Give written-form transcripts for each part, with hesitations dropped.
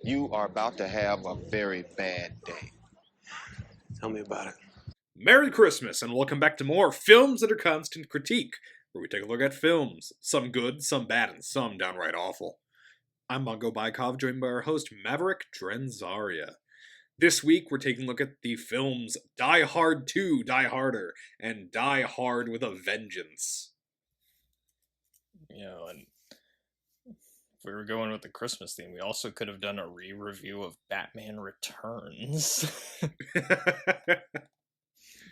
You are about to have a very bad day. Tell me about it. Merry Christmas, and welcome back to more Films That Are Constant Critique, where we take a look at films, some good, some bad, and some downright awful. I'm Bongo Baikov, joined by our host Maverick, Dren, Zaria. This week, we're taking a look at the films Die Hard 2, Die Harder, and Die Hard with a Vengeance. You know, and if we were going with the Christmas theme, we also could have done a re-review of Batman Returns.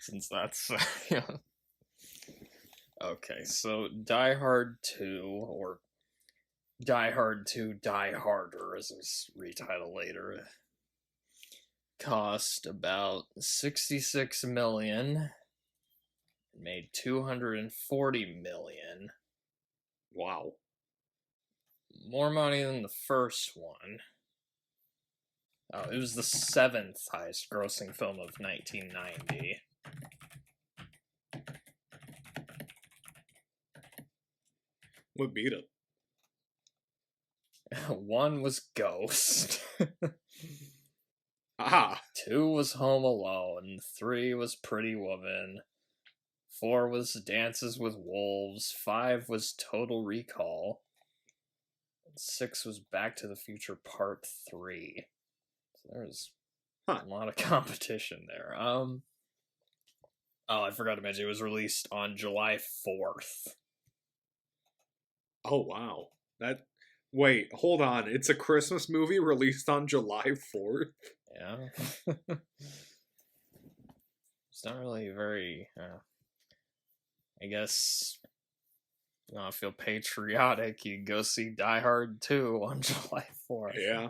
Since that's, Okay, so Die Hard 2, or Die Hard 2 Die Harder, as it's retitled later, cost about $66 million, made $240 million. Wow. More money than the first one. Oh, it was the 7th highest grossing film of 1990. What beat it? One was Ghost. Aha! 2 was Home Alone. 3 was Pretty Woman. 4 was Dances with Wolves. 5 was Total Recall. 6 was Back to the Future Part 3. So there was a lot of competition there. Oh, I forgot to mention, it was released on July 4th. Oh, wow. Wait, hold on. It's a Christmas movie released on July 4th? Yeah. It's not really very, I guess, if I feel patriotic, you go see Die Hard 2 on July 4th. Yeah.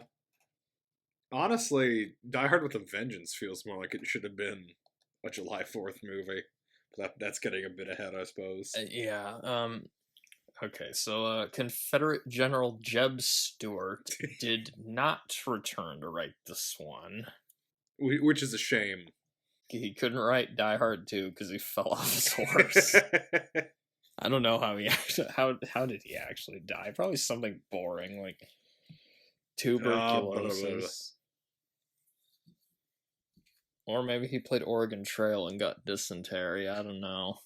Honestly, Die Hard with a Vengeance feels more like it should have been a July 4th movie. That's getting a bit ahead, I suppose. Okay, so Confederate General Jeb Stuart did not return to write this one. Which is a shame. He couldn't write Die Hard 2 because he fell off his horse. I don't know how how did he actually die? Probably something boring, like tuberculosis. Or maybe he played Oregon Trail and got dysentery. I don't know.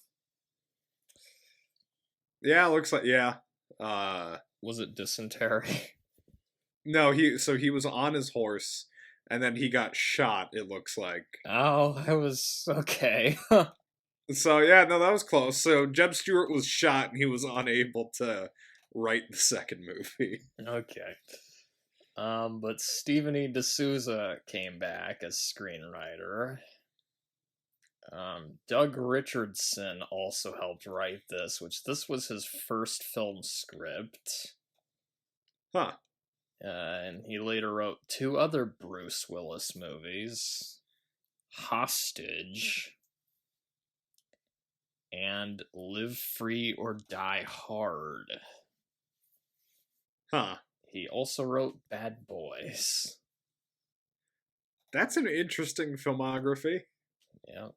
Yeah, looks like, yeah. Was it dysentery? No, he was on his horse, and then he got shot, it looks like. Oh, I was okay. So, yeah, no, that was close. So, Jeb Stuart was shot, and he was unable to write the second movie. Okay. But Stephen E. D'Souza came back as screenwriter. Doug Richardson also helped write this was his first film script. Huh. And he later wrote 2 other Bruce Willis movies, Hostage and Live Free or Die Hard. Huh. He also wrote Bad Boys. That's an interesting filmography. Yeah.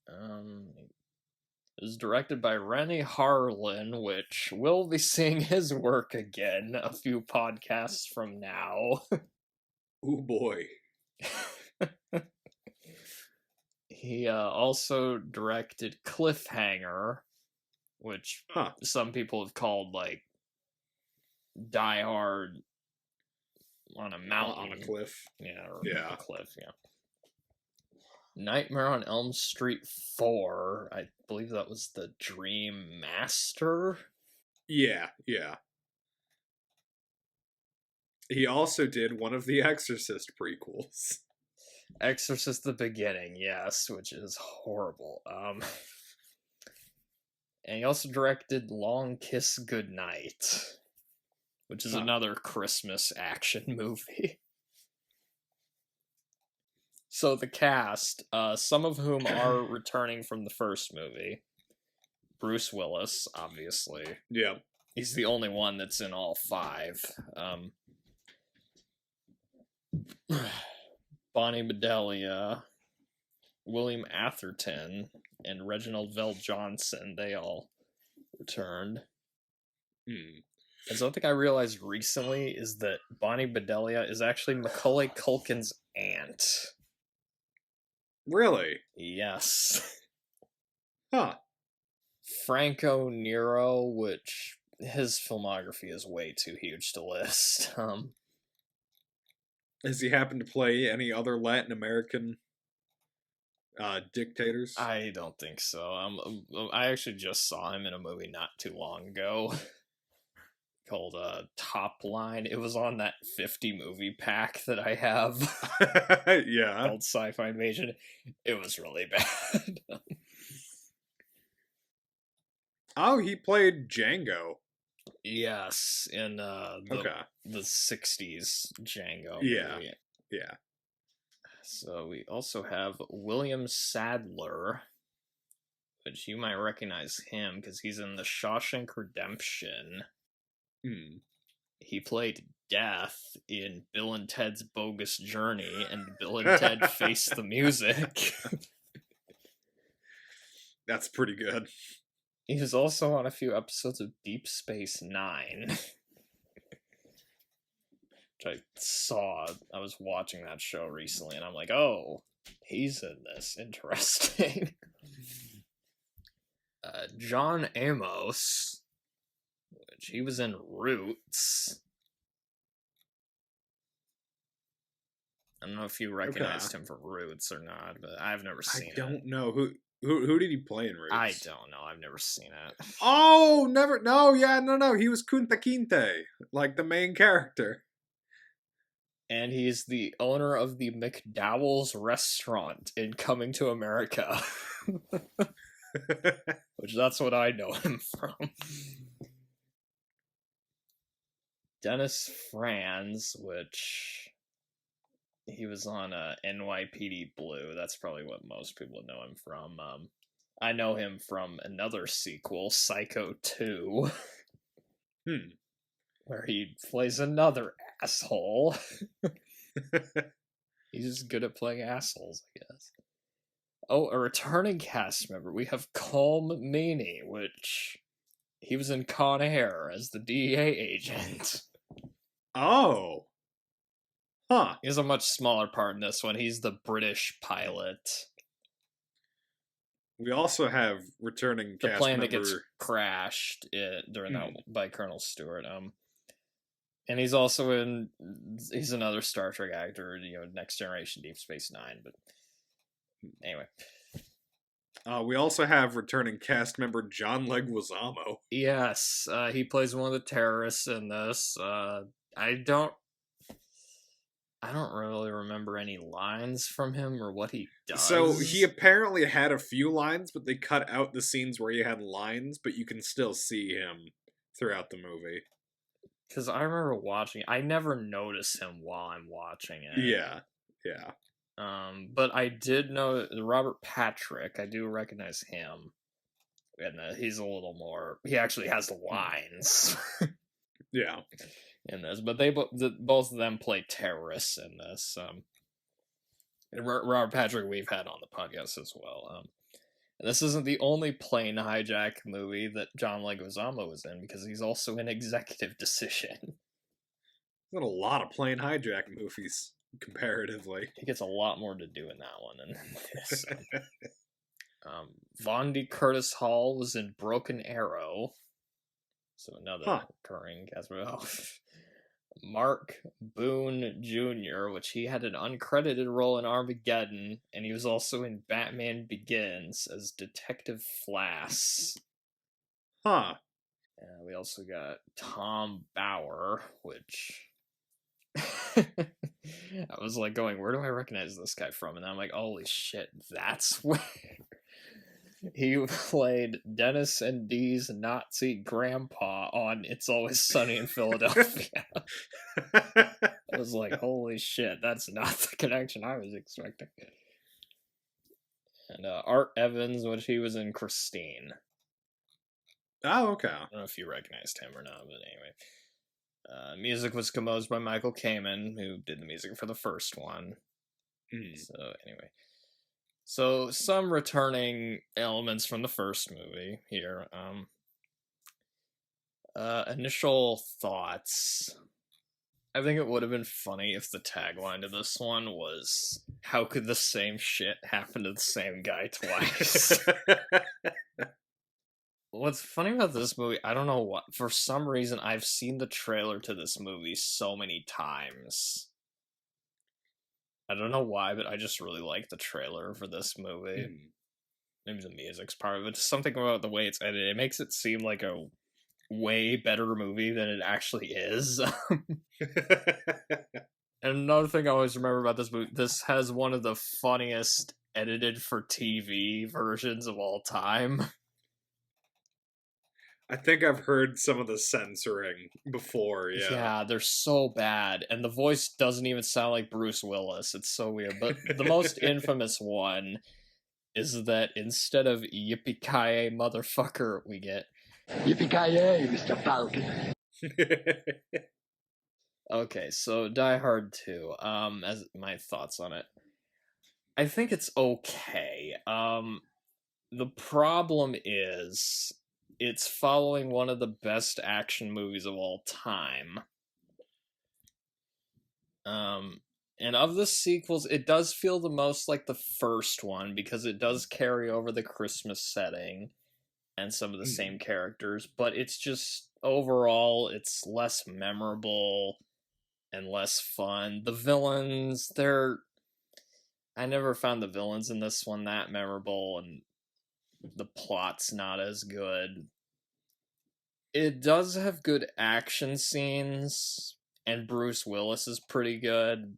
It was directed by Renny Harlin, which we'll be seeing his work again a few podcasts from now. Oh boy. He also directed Cliffhanger, which some people have called, like, Die Hard on a mountain. On a cliff. Yeah, or Yeah. a cliff, yeah. Nightmare on Elm Street 4, I believe that was the Dream Master? Yeah. He also did one of the Exorcist prequels. Exorcist the Beginning, yes, which is horrible. And he also directed Long Kiss Goodnight, which is another Christmas action movie. So the cast, some of whom are returning from the first movie. Bruce Willis, obviously. Yeah. He's the only one that's in all 5. Bonnie Bedelia, William Atherton, and Reginald Vell Johnson, they all returned. And something I realized recently is that Bonnie Bedelia is actually Macaulay Culkin's aunt. Really? Yes. Huh. Franco Nero, which his filmography is way too huge to list. Has he happened to play any other Latin American dictators? I don't think so. I actually just saw him in a movie not too long ago called Top Line. It was on that 50 movie pack that I have Yeah. called Sci-Fi Invasion. It was really bad. Oh, he played Django. Yes, in the Okay. 60s Django Yeah. movie. Yeah. So we also have William Sadler, which you might recognize him because he's in The Shawshank Redemption. He played Death in Bill and Ted's Bogus Journey and Bill and Ted Face the Music. That's pretty good. He was also on a few episodes of Deep Space Nine. Which I saw. I was watching that show recently, and I'm like, oh, he's in this. Interesting. John Amos, which he was in Roots. I don't know if you recognized him from Roots or not, but I've never seen it. I don't know. Who did he play in Roots? I don't know. I've never seen it. Oh, never. No, yeah, no. He was Kunta Kinte, like the main character. And he's the owner of the McDowell's restaurant in Coming to America. Which that's what I know him from. Dennis Franz, which he was on NYPD Blue. That's probably what most people know him from. I know him from another sequel, Psycho 2. Where he plays another asshole. He's just good at playing assholes, I guess. Oh, a returning cast member. We have Colm Meaney, which he was in Con Air as the DEA agent. Oh. Huh. He has a much smaller part in this one. He's the British pilot. We also have returning the cast plane member... that gets crashed during that by Colonel Stewart. And he's also he's another Star Trek actor, Next Generation, Deep Space Nine. But anyway. We also have returning cast member John Leguizamo. Yes, he plays one of the terrorists in this. I don't really remember any lines from him or what he does. So he apparently had a few lines, but they cut out the scenes where he had lines, but you can still see him throughout the movie. Because I remember watching, I never notice him while I'm watching it. Yeah. But I did know Robert Patrick. I do recognize him, and he's a little more. He actually has the lines. Yeah. In this, but both of them play terrorists in this. Robert Patrick we've had on the podcast as well. And this isn't the only plane hijack movie that John Leguizamo was in, because he's also in Executive Decision. There's a lot of plane hijack movies, comparatively. He gets a lot more to do in that one than this. Vondi Curtis Hall was in Broken Arrow. So another recurring cast member. Mark Boone Jr., which he had an uncredited role in Armageddon, and he was also in Batman Begins as Detective Flass. We also got Tom Bauer, which I was like going, where do I recognize this guy from? And I'm like, holy shit, that's where he played Dennis and Dee's Nazi grandpa on It's Always Sunny in Philadelphia. I was like, holy shit, that's not the connection I was expecting. And Art Evans, which he was in Christine. Oh, okay. I don't know if you recognized him or not, but anyway. Music was composed by Michael Kamen, who did the music for the first one. So, anyway. So, some returning elements from the first movie here. Initial thoughts. I think it would have been funny if the tagline to this one was, "How could the same shit happen to the same guy twice?" What's funny about this movie, I don't know what, for some reason, I've seen the trailer to this movie so many times. I don't know why, but I just really like the trailer for this movie. Maybe the music's part of it. Just something about the way it's edited. It makes it seem like a way better movie than it actually is. And another thing I always remember about this movie, this has one of the funniest edited for TV versions of all time. I think I've heard some of the censoring before, yeah. Yeah, they're so bad. And the voice doesn't even sound like Bruce Willis. It's so weird. But the most infamous one is that instead of yippee-ki-yay motherfucker, we get Yippee-ki-yay, Mr. Falcon. Okay, so Die Hard 2, as my thoughts on it. I think it's okay. The problem is it's following one of the best action movies of all time. And of the sequels, it does feel the most like the first one because it does carry over the Christmas setting and some of the same characters, but it's just overall it's less memorable and less fun. The villains, I never found the villains in this one that memorable, and the plot's not as good. It does have good action scenes, and Bruce Willis is pretty good,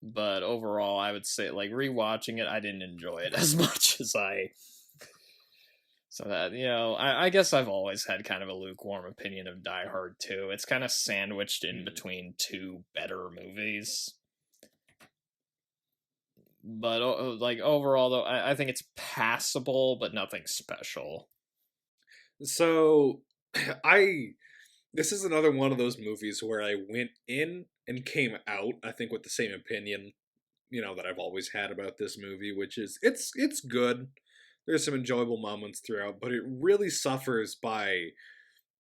but overall, I would say, like, rewatching it, I didn't enjoy it as much as So that, I guess I've always had kind of a lukewarm opinion of Die Hard 2. It's kind of sandwiched in between two better movies. But, like, overall, though, I think it's passable, but nothing special. So, this is another one of those movies where I went in and came out, I think, with the same opinion, that I've always had about this movie, which is, it's good. There's some enjoyable moments throughout, but it really suffers by,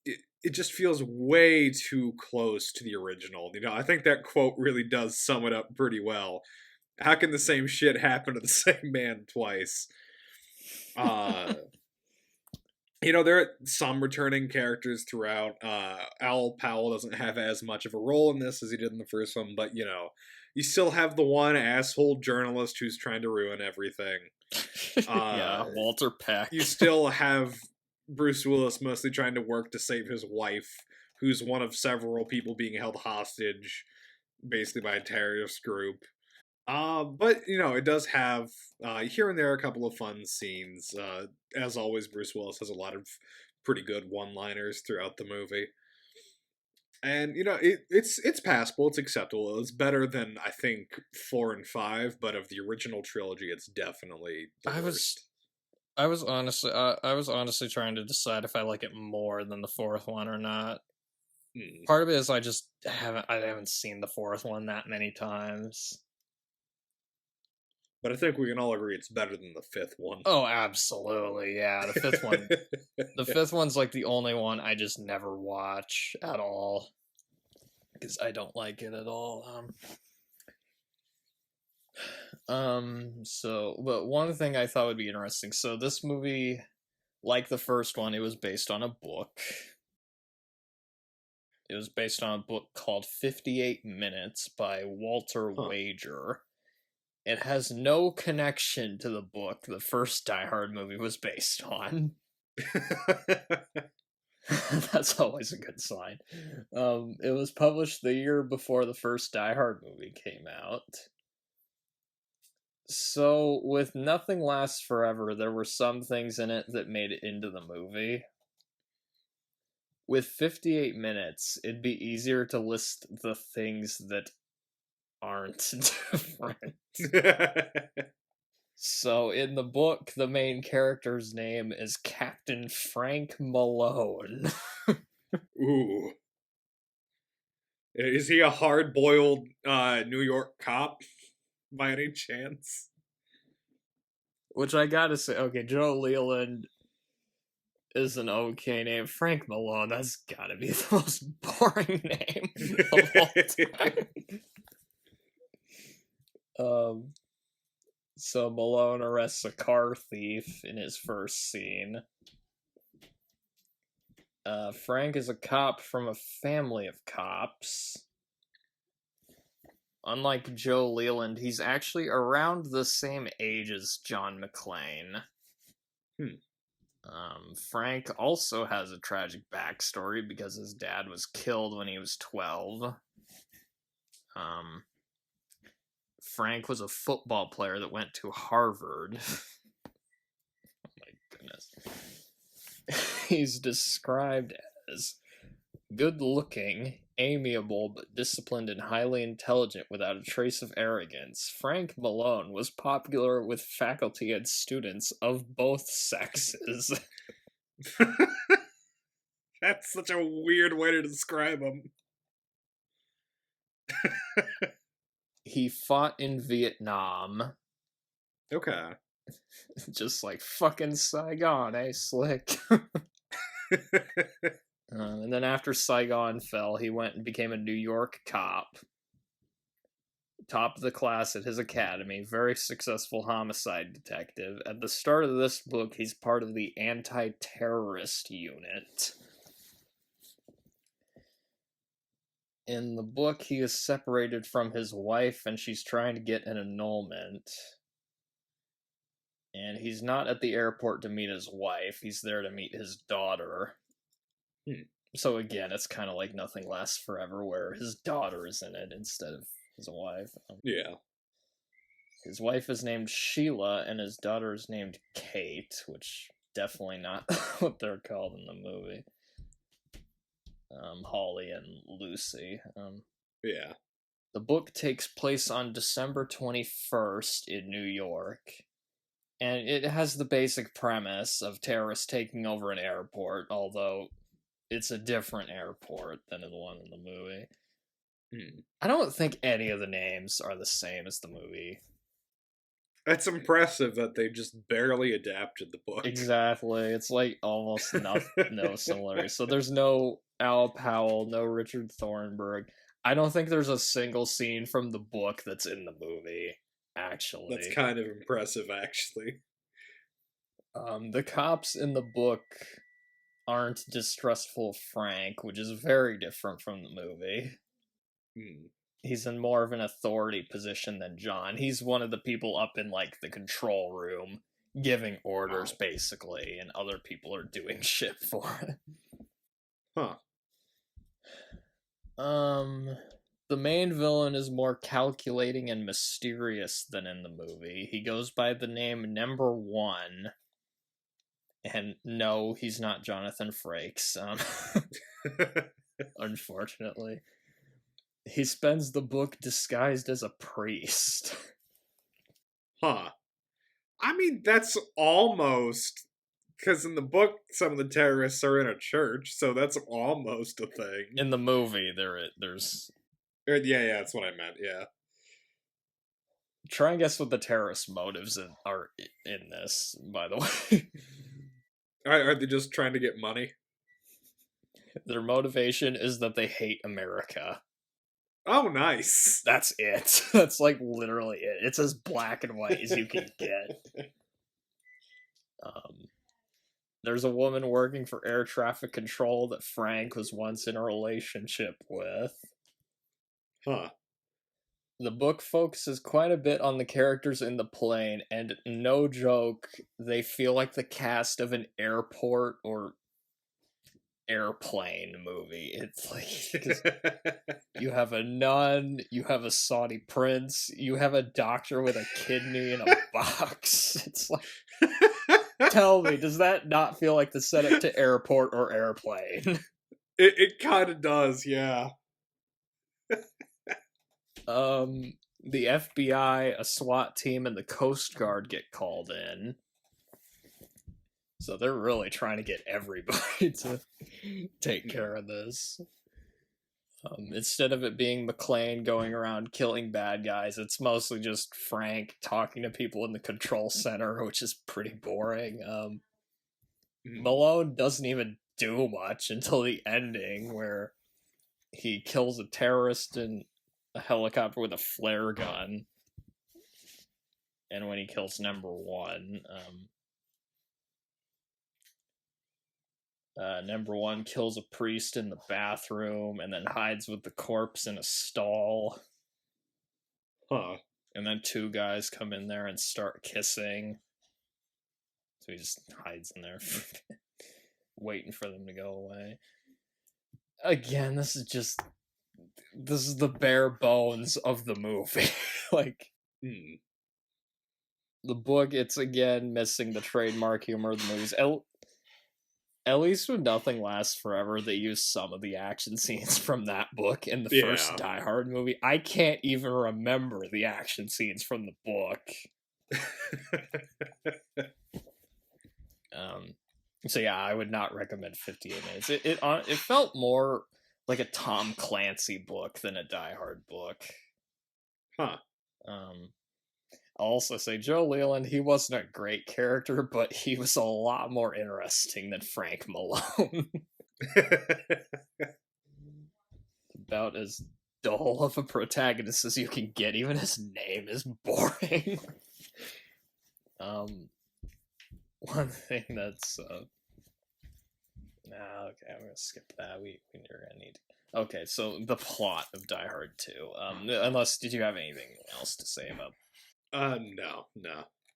it just feels way too close to the original. I think that quote really does sum it up pretty well. How can the same shit happen to the same man twice? There are some returning characters throughout. Al Powell doesn't have as much of a role in this as he did in the first one, but, you still have the one asshole journalist who's trying to ruin everything. Yeah, Walter Peck. You still have Bruce Willis mostly trying to work to save his wife, who's one of several people being held hostage, basically by a terrorist group. But, it does have, here and there, a couple of fun scenes. As always, Bruce Willis has a lot of pretty good one-liners throughout the movie. And, it's passable, it's acceptable. It's better than, I think, 4 and 5, but of the original trilogy, it's definitely the worst. I was honestly trying to decide if I like it more than the fourth one or not. Part of it is I haven't seen the fourth one that many times. But I think we can all agree it's better than the fifth one. Oh, absolutely, yeah. The fifth one's like the only one I just never watch at all because I don't like it at all. But one thing I thought would be interesting. So this movie, like the first one, it was based on a book. It was based on a book called 58 Minutes by Walter Wager. It has no connection to the book the first Die Hard movie was based on. That's always a good sign. It was published the year before the first Die Hard movie came out. So, with Nothing Lasts Forever, there were some things in it that made it into the movie. With 58 Minutes, it'd be easier to list the things that aren't different. So in the book, the main character's name is Captain Frank Malone. Ooh. Is he a hard-boiled New York cop by any chance? Which I gotta say, okay, Joe Leland is an okay name. Frank Malone, that's gotta be the most boring name of all time. So Malone arrests a car thief in his first scene. Frank is a cop from a family of cops. Unlike Joe Leland, he's actually around the same age as John McClane. Frank also has a tragic backstory because his dad was killed when he was 12. Frank was a football player that went to Harvard. Oh my goodness. He's described as good-looking, amiable, but disciplined and highly intelligent without a trace of arrogance. Frank Malone was popular with faculty and students of both sexes. That's such a weird way to describe him. He fought in Vietnam. Okay. Just like fucking Saigon, eh, slick? And then after Saigon fell, he went and became a New York cop. Top of the class at his academy, very successful homicide detective. At the start of this book, he's part of the anti-terrorist unit. In the book, he is separated from his wife, and she's trying to get an annulment. And he's not at the airport to meet his wife, he's there to meet his daughter. So again, it's kind of like Nothing Lasts Forever, where his daughter is in it instead of his wife. Yeah. His wife is named Sheila, and his daughter is named Kate, which definitely not what they're called in the movie. Holly and Lucy. Yeah. The book takes place on December 21st in New York, and it has the basic premise of terrorists taking over an airport, although it's a different airport than the one in the movie. I don't think any of the names are the same as the movie. That's impressive that they just barely adapted the book. Exactly. It's like almost no similarity. So there's no Al Powell, no Richard Thornburg. I don't think there's a single scene from the book that's in the movie, actually. That's kind of impressive, actually. The cops in the book aren't distrustful of Frank, which is very different from the movie. He's in more of an authority position than John. He's one of the people up in, like, the control room, giving orders, basically, and other people are doing shit for it. Huh. The main villain is more calculating and mysterious than in the movie. He goes by the name Number One. And no, he's not Jonathan Frakes, unfortunately. He spends the book disguised as a priest. Huh. I mean, that's almost... Because in the book, some of the terrorists are in a church, so that's almost a thing. In the movie, there's... Yeah, that's what I meant, yeah. Try and guess what the terrorist motives are in this, by the way. Are they just trying to get money? Their motivation is that they hate America. Oh, nice. That's it. That's like literally it. It's as black and white as you can get. There's a woman working for air traffic control that Frank was once in a relationship with. Huh. The book focuses quite a bit on the characters in the plane, and no joke, they feel like the cast of an airport or airplane movie. It's like, you have a nun, you have a Saudi prince, you have a doctor with a kidney in a box. It's like, tell me, does that not feel like the setup to airport or airplane? It kind of does, yeah. The FBI, a SWAT team, and the Coast Guard get called in. So they're really trying to get everybody to take care of this. Instead of it being McClane going around killing bad guys, it's mostly just Frank talking to people in the control center, which is pretty boring. Malone doesn't even do much until the ending, where he kills a terrorist in a helicopter with a flare gun. And when he kills number one, number one kills a priest in the bathroom and then hides with the corpse in a stall. Huh. And then two guys come in there and start kissing. So he just hides in there, waiting for them to go away. Again, this is the bare bones of the movie. Like, the book, it's again missing the trademark humor of the movies. At least when Nothing Lasts Forever, they use some of the action scenes from that book in the first Die Hard movie. I can't even remember the action scenes from the book. So yeah, I would not recommend 58 Minutes. It felt more like a Tom Clancy book than a Die Hard book. Huh. I'll also say Joe Leland, he wasn't a great character, but he was a lot more interesting than Frank Malone. About as dull of a protagonist as you can get. Even his name is boring. One thing that's okay, I'm gonna skip that. We're gonna need. Okay, so the plot of Die Hard 2. Unless, did you have anything else to say about? No.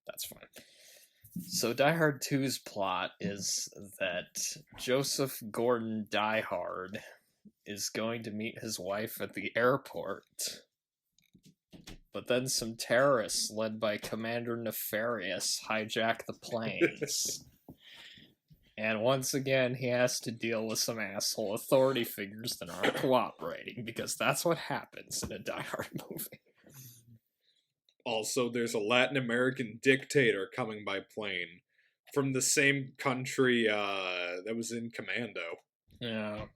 That's fine. So Die Hard 2's plot is that Joseph Gordon Die Hard is going to meet his wife at the airport. But then some terrorists led by Commander Nefarious hijack the planes. And once again, he has to deal with some asshole authority figures that aren't cooperating, because that's what happens in a Die Hard movie. Also, there's a Latin American dictator coming by plane from the same country that was in Commando. Yeah.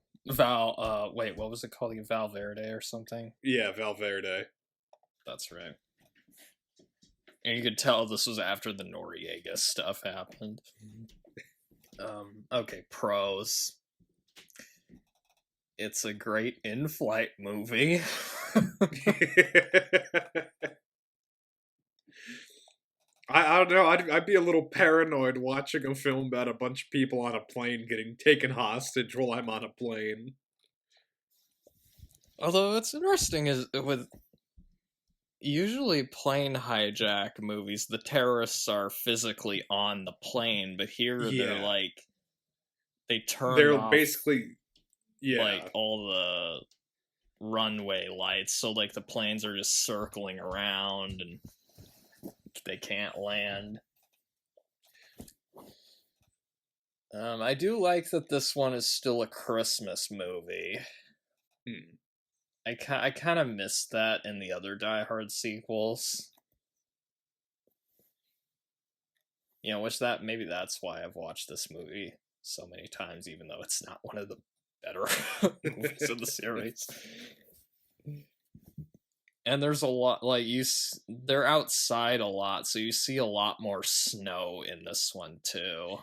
Wait, what was it called? Valverde or something? Yeah, Valverde. That's right. And you could tell this was after the Noriega stuff happened. Okay, pros. It's a great in-flight movie. I don't know, I'd be a little paranoid watching a film about a bunch of people on a plane getting taken hostage while I'm on a plane. Although what's interesting is with usually plane hijack movies, the terrorists are physically on the plane, but here they're like, they turn off, basically, like, all the runway lights, so like the planes are just circling around and they can't land. I do like that this one is still a Christmas movie. I kind of missed that in the other Die Hard sequels. You know, maybe that's why I've watched this movie so many times, even though it's not one of the better movies of the series. And there's a lot, like, they're outside a lot, so you see a lot more snow in this one, too.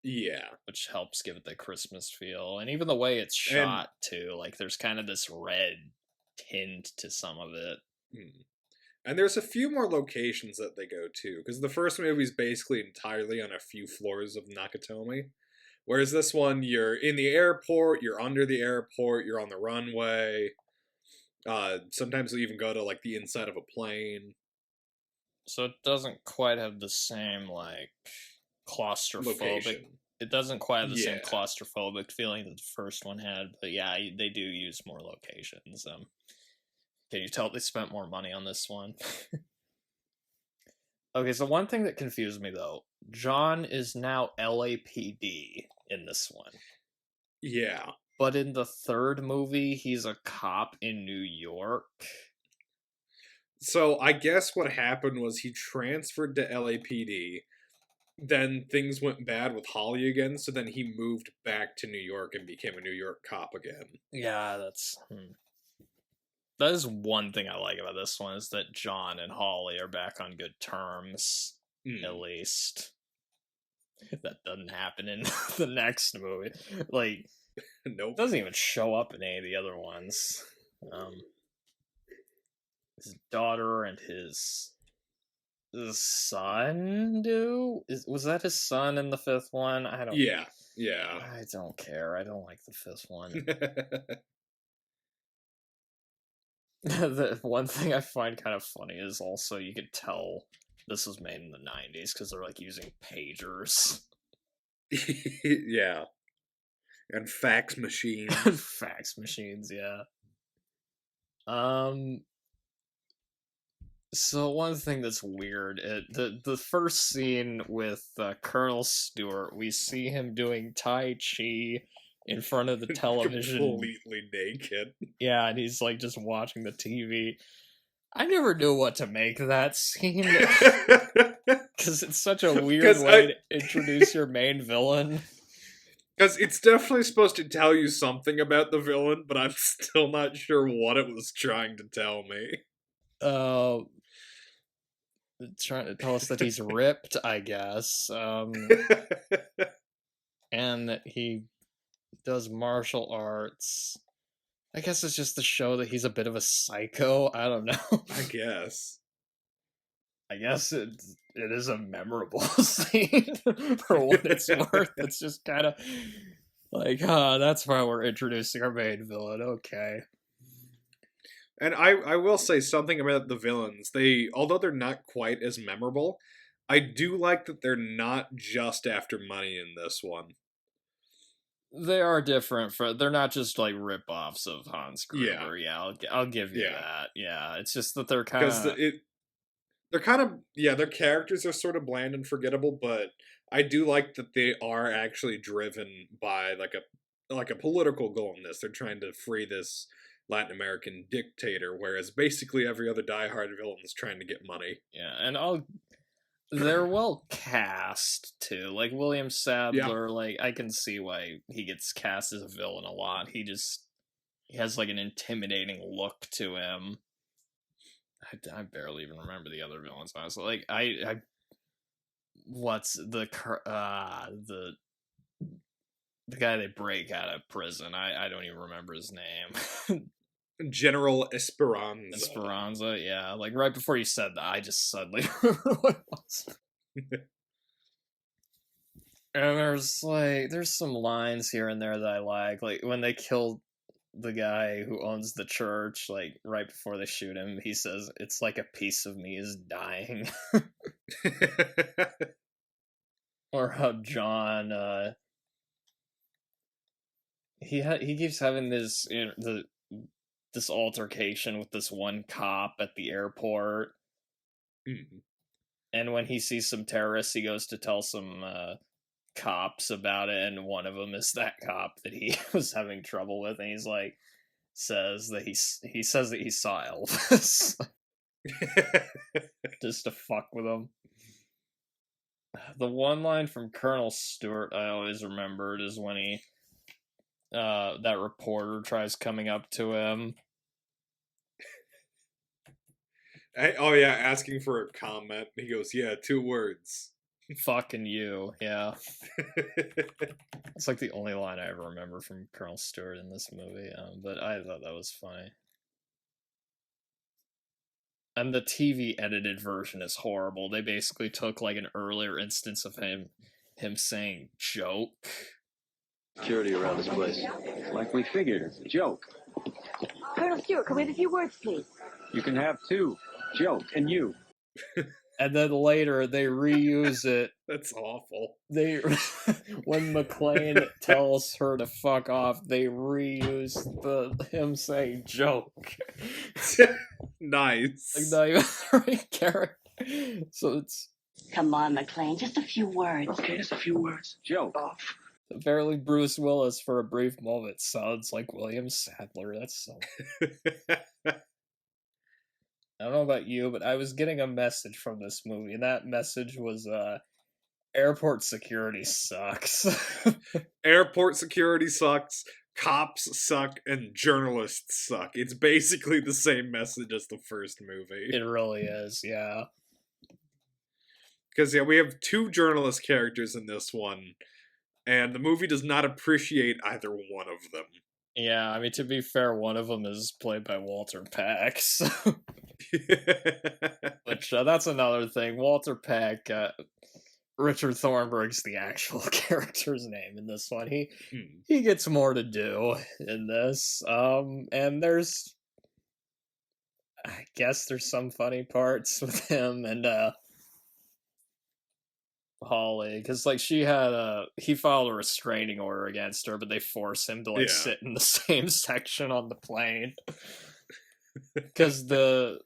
Yeah. Which helps give it the Christmas feel. And even the way it's shot, too. Like, there's kind of this red tint to some of it. And there's a few more locations that they go to, because the first movie is basically entirely on a few floors of Nakatomi. Whereas this one, you're in the airport, you're under the airport, you're on the runway. Sometimes they'll even go to, like, the inside of a plane. So it doesn't quite have the same, like, claustrophobic... Location. It doesn't quite have the same claustrophobic feeling that the first one had, but yeah, they do use more locations. Can you tell they spent more money on this one? Okay, so one thing that confused me, though, John is now LAPD in this one. Yeah. But in the third movie, he's a cop in New York. So I guess what happened was he transferred to LAPD, then things went bad with Holly again, so then he moved back to New York and became a New York cop again. Yeah, that is one thing I like about this one, is that John and Holly are back on good terms, at least. That doesn't happen in the next movie. Like, Nope. it doesn't even show up in any of the other ones. His daughter and his son was that his son in the fifth one? I don't. Yeah. I don't care. I don't like the fifth one. The one thing I find kind of funny is also you could tell this was made in the 90s because they're like using pagers. Yeah. And fax machines. Fax machines, yeah. So one thing that's weird, the first scene with Colonel Stewart, we see him doing Tai Chi in front of the television. Completely naked. Yeah, and he's like just watching the TV. I never knew what to make of that scene. Because it's such a weird way to introduce your main villain. Because it's definitely supposed to tell you something about the villain, but I'm still not sure what it was trying to tell me. Trying to tell us that he's ripped, I guess. And that he does martial arts. I guess it's just to show that he's a bit of a psycho. I don't know. I guess it is a memorable scene for what it's worth. It's just kind of like, that's why we're introducing our main villain. Okay. And I will say something about the villains. Although they're not quite as memorable, I do like that they're not just after money in this one. They are different. They're not just like rip-offs of Hans Gruber. Yeah, I'll give you that. Yeah, it's just that they're kind of... They're kind of... Yeah, their characters are sort of bland and forgettable, but I do like that they are actually driven by like a political goal in this. They're trying to free this Latin American dictator, whereas basically every other Die Hard villain is trying to get money. Yeah, and they're well cast too. Like William Sadler, like I can see why he gets cast as a villain a lot. He has like an intimidating look to him. I barely even remember the other villains, honestly. Like what's the guy they break out of prison? I don't even remember his name. General Esperanza. Esperanza, yeah. Like right before you said that, I just suddenly remember what it was. And there's some lines here and there that I like when they kill the guy who owns the church, like right before they shoot him, he says, "It's like a piece of me is dying." Or how John, he keeps having this this altercation with this one cop at the airport. Mm-hmm. And when he sees some terrorists, he goes to tell some cops about it, and one of them is that cop that he was having trouble with, and he's like, says that he says that he saw Elvis. Just to fuck with him. The one line from Colonel Stewart I always remembered is when he that reporter tries coming up to him. Asking for a comment. He goes, "Yeah, 2 words. Fucking you." Yeah. It's like the only line I ever remember from Colonel Stewart in this movie, but I thought that was funny. And the TV edited version is horrible. They basically took like an earlier instance of him saying joke. Security around this place. Like we figured, it's a joke. Colonel Stewart, can we have a few words, please? You can have 2. Joke, and you. And then later they reuse it. That's awful. When McClane tells her to fuck off, they reuse him saying joke. Nice. Like not even the right character. So it's... Come on, McClane, just a few words. Okay, just a few words. Joke. Off. Apparently Bruce Willis, for a brief moment, sounds like William Sadler. That's so... I don't know about you, but I was getting a message from this movie, and that message was, airport security sucks. Airport security sucks, cops suck, and journalists suck. It's basically the same message as the first movie. It really is, yeah. Because, yeah, we have two journalist characters in this one, and the movie does not appreciate either one of them. Yeah, I mean, to be fair, one of them is played by Walter Peck, so... Which, that's another thing. Walter Peck, Richard Thornburg's the actual character's name in this one. He gets more to do in this. And there's... I guess there's some funny parts with him and, Holly, because like he filed a restraining order against her, but they force him to sit in the same section on the plane because the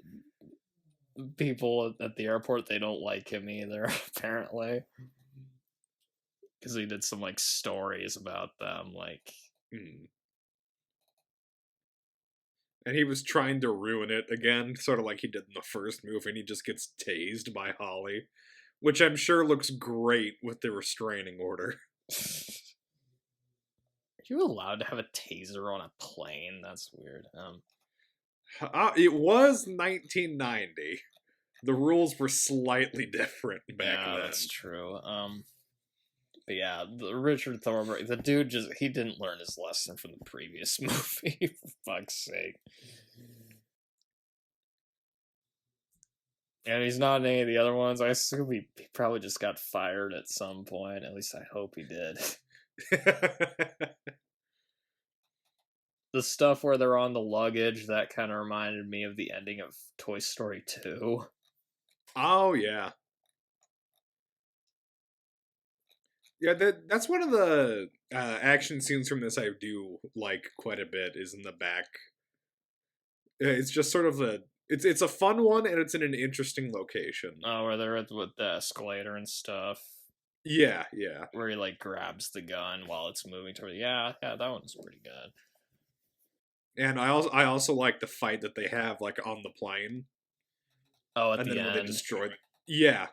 people at the airport, they don't like him either, apparently, because he did some like stories about them, like and he was trying to ruin it again, sort of like he did in the first movie, and he just gets tased by Holly. Which I'm sure looks great with the restraining order. Are you allowed to have a taser on a plane? That's weird. It was 1990. The rules were slightly different back then. That's true. But yeah, the Richard Thornburg, the dude he didn't learn his lesson from the previous movie, for fuck's sake. And he's not in any of the other ones. I assume he probably just got fired at some point. At least I hope he did. The stuff where they're on the luggage, that kind of reminded me of the ending of Toy Story 2. Oh, yeah. Yeah, that's one of the action scenes from this I do like quite a bit, is in the back. It's just sort of It's a fun one, and it's in an interesting location. Oh, where they're with the escalator and stuff. Yeah. Where he, like, grabs the gun while it's moving toward... Yeah, that one's pretty good. And I also like the fight that they have, like, on the plane. Oh, at and the then end. When they destroy... Yeah.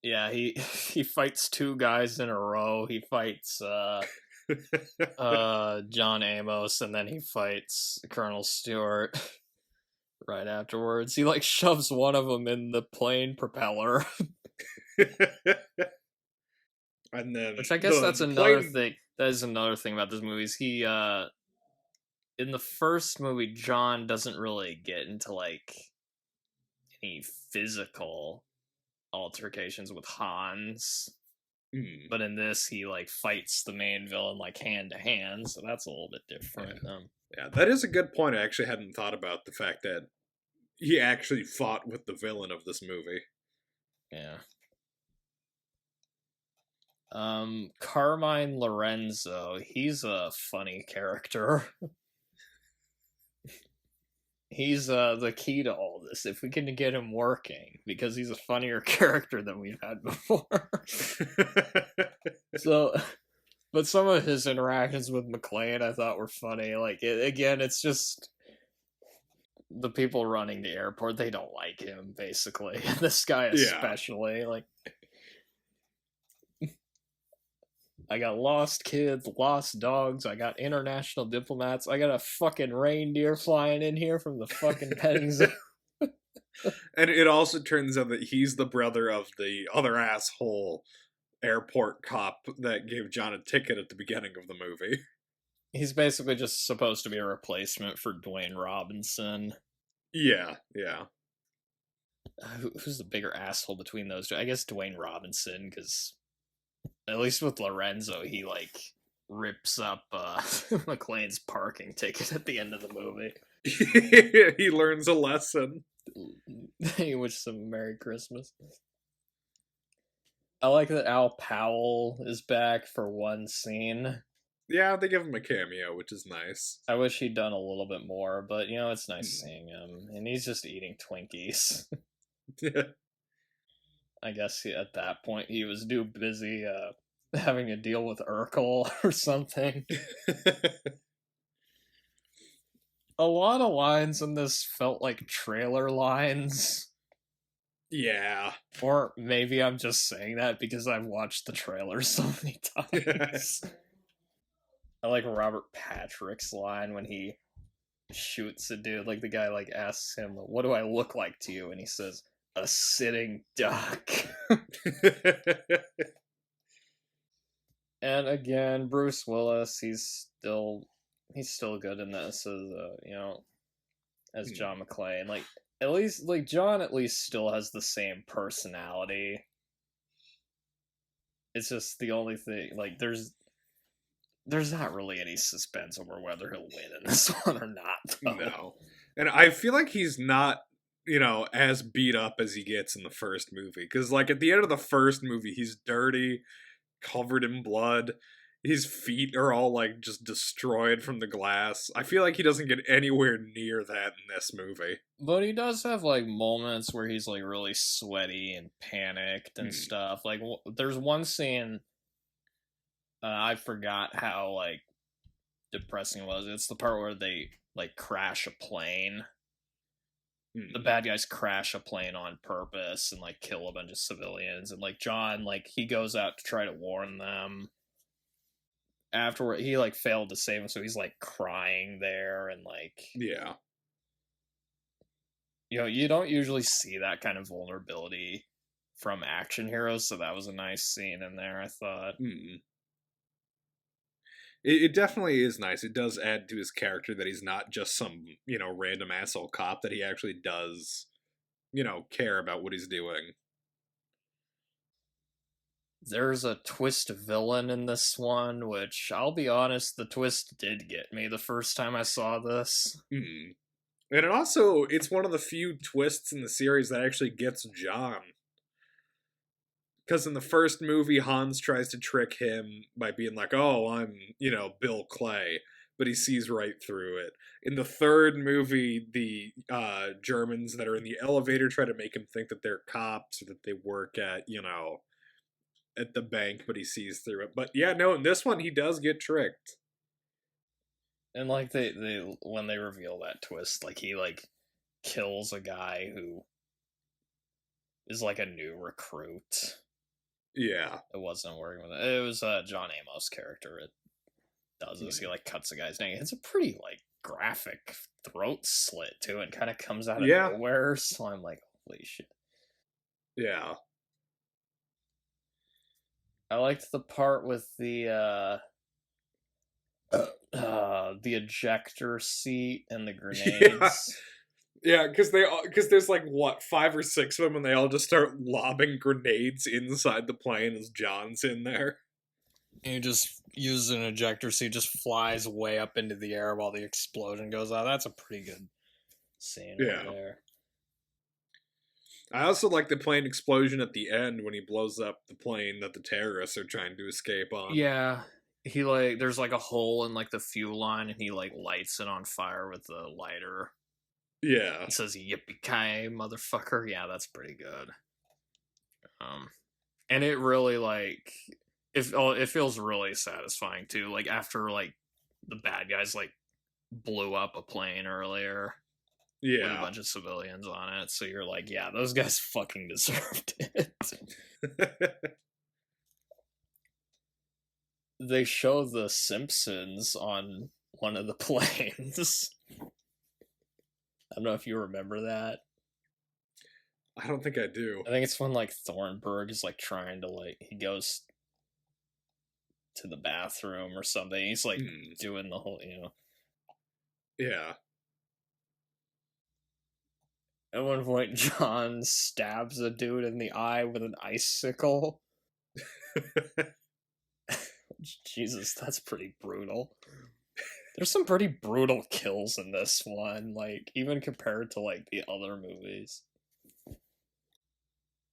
Yeah, he fights two guys in a row. He fights, John Amos, and then he fights Colonel Stewart. Right afterwards, he like shoves one of them in the plane propeller. And then, which I guess that's another thing. That is another thing about this movie. Is he in the first movie, John doesn't really get into like any physical altercations with Hans, but in this, he like fights the main villain like hand to hand. So that's a little bit different. Yeah, that is a good point. I actually hadn't thought about the fact that he actually fought with the villain of this movie. Yeah. Carmine Lorenzo, he's a funny character. He's the key to all this. If we can get him working, because he's a funnier character than we've had before. But some of his interactions with McClane I thought were funny. Like, it's just the people running the airport, they don't like him, basically. This guy especially. Yeah. Like, I got lost kids, lost dogs, I got international diplomats, I got a fucking reindeer flying in here from the fucking petting zoo. And it also turns out that he's the brother of the other asshole airport cop that gave John a ticket at the beginning of the movie. He's basically just supposed to be a replacement for Dwayne Robinson. Yeah. Who's the bigger asshole between those two? I guess Dwayne Robinson, because at least with Lorenzo, he like rips up McClane's parking ticket at the end of the movie. He learns a lesson. He wishes him a Merry Christmas. I like that Al Powell is back for one scene. Yeah, they give him a cameo, which is nice. I wish he'd done a little bit more, but, you know, it's nice seeing him. And he's just eating Twinkies. I guess at that point he was too busy having to deal with Urkel or something. A lot of lines in this felt like trailer lines. Yeah. Or maybe I'm just saying that because I've watched the trailer so many times. I like Robert Patrick's line when he shoots a dude. Like, the guy, like, asks him, "What do I look like to you?" And he says, a sitting duck. And again, Bruce Willis, he's still good in this as as John McClane. Like at least John at least still has the same personality. It's just the only thing, like there's not really any suspense over whether he'll win in this one or not. Though. No. And I feel like he's not, as beat up as he gets in the first movie. Because, like, at the end of the first movie, he's dirty, covered in blood. His feet are all, like, just destroyed from the glass. I feel like he doesn't get anywhere near that in this movie. But he does have, like, moments where he's, like, really sweaty and panicked and stuff. Like, there's one scene, I forgot how, like, depressing it was. It's the part where they, like, crash a plane. The bad guys crash a plane on purpose and, like, kill a bunch of civilians. And, like, John, like, he goes out to try to warn them. Afterward, he, like, failed to save him, so he's, like, crying there and, like... Yeah. You don't usually see that kind of vulnerability from action heroes, so that was a nice scene in there, I thought. It definitely is nice. It does add to his character that he's not just some, random asshole cop, that he actually does, care about what he's doing. There's a twist villain in this one, which, I'll be honest, the twist did get me the first time I saw this. And it's one of the few twists in the series that actually gets John. Because in the first movie, Hans tries to trick him by being like, oh, I'm, Bill Clay. But he sees right through it. In the third movie, the Germans that are in the elevator try to make him think that they're cops or that they work at, at the bank, but he sees through it. But yeah, no, in this one, he does get tricked. And, like, they when they reveal that twist, like, he, like, kills a guy who is, like, a new recruit. Yeah. It wasn't working with it. It was John Amos' character. It does this. He, like, cuts a guy's neck. It's a pretty, like, graphic throat slit, too, and kind of comes out of nowhere. So I'm like, holy shit. Yeah. I liked the part with the ejector seat and the grenades. Yeah, because there's like, 5 or 6 of them, and they all just start lobbing grenades inside the plane as John's in there. And he just uses an ejector seat, just flies way up into the air while the explosion goes out. That's a pretty good scene right there. I also like the plane explosion at the end when he blows up the plane that the terrorists are trying to escape on. Yeah. He, like, there's, like, a hole in, like, the fuel line, and he, like, lights it on fire with the lighter. Yeah. It says, yippee-ki-yay, motherfucker. Yeah, that's pretty good. And it really, like, it feels really satisfying, too. Like, after, like, the bad guys, like, blew up a plane earlier. Yeah. With a bunch of civilians on it. So you're like, yeah, those guys fucking deserved it. They show the Simpsons on one of the planes. I don't know if you remember that. I don't think I do. I think it's when, like, Thornburg is, like, trying to, like, he goes to the bathroom or something. He's, like, doing the whole, Yeah. At one point, John stabs a dude in the eye with an icicle. Jesus, that's pretty brutal. There's some pretty brutal kills in this one, like, even compared to, like, the other movies.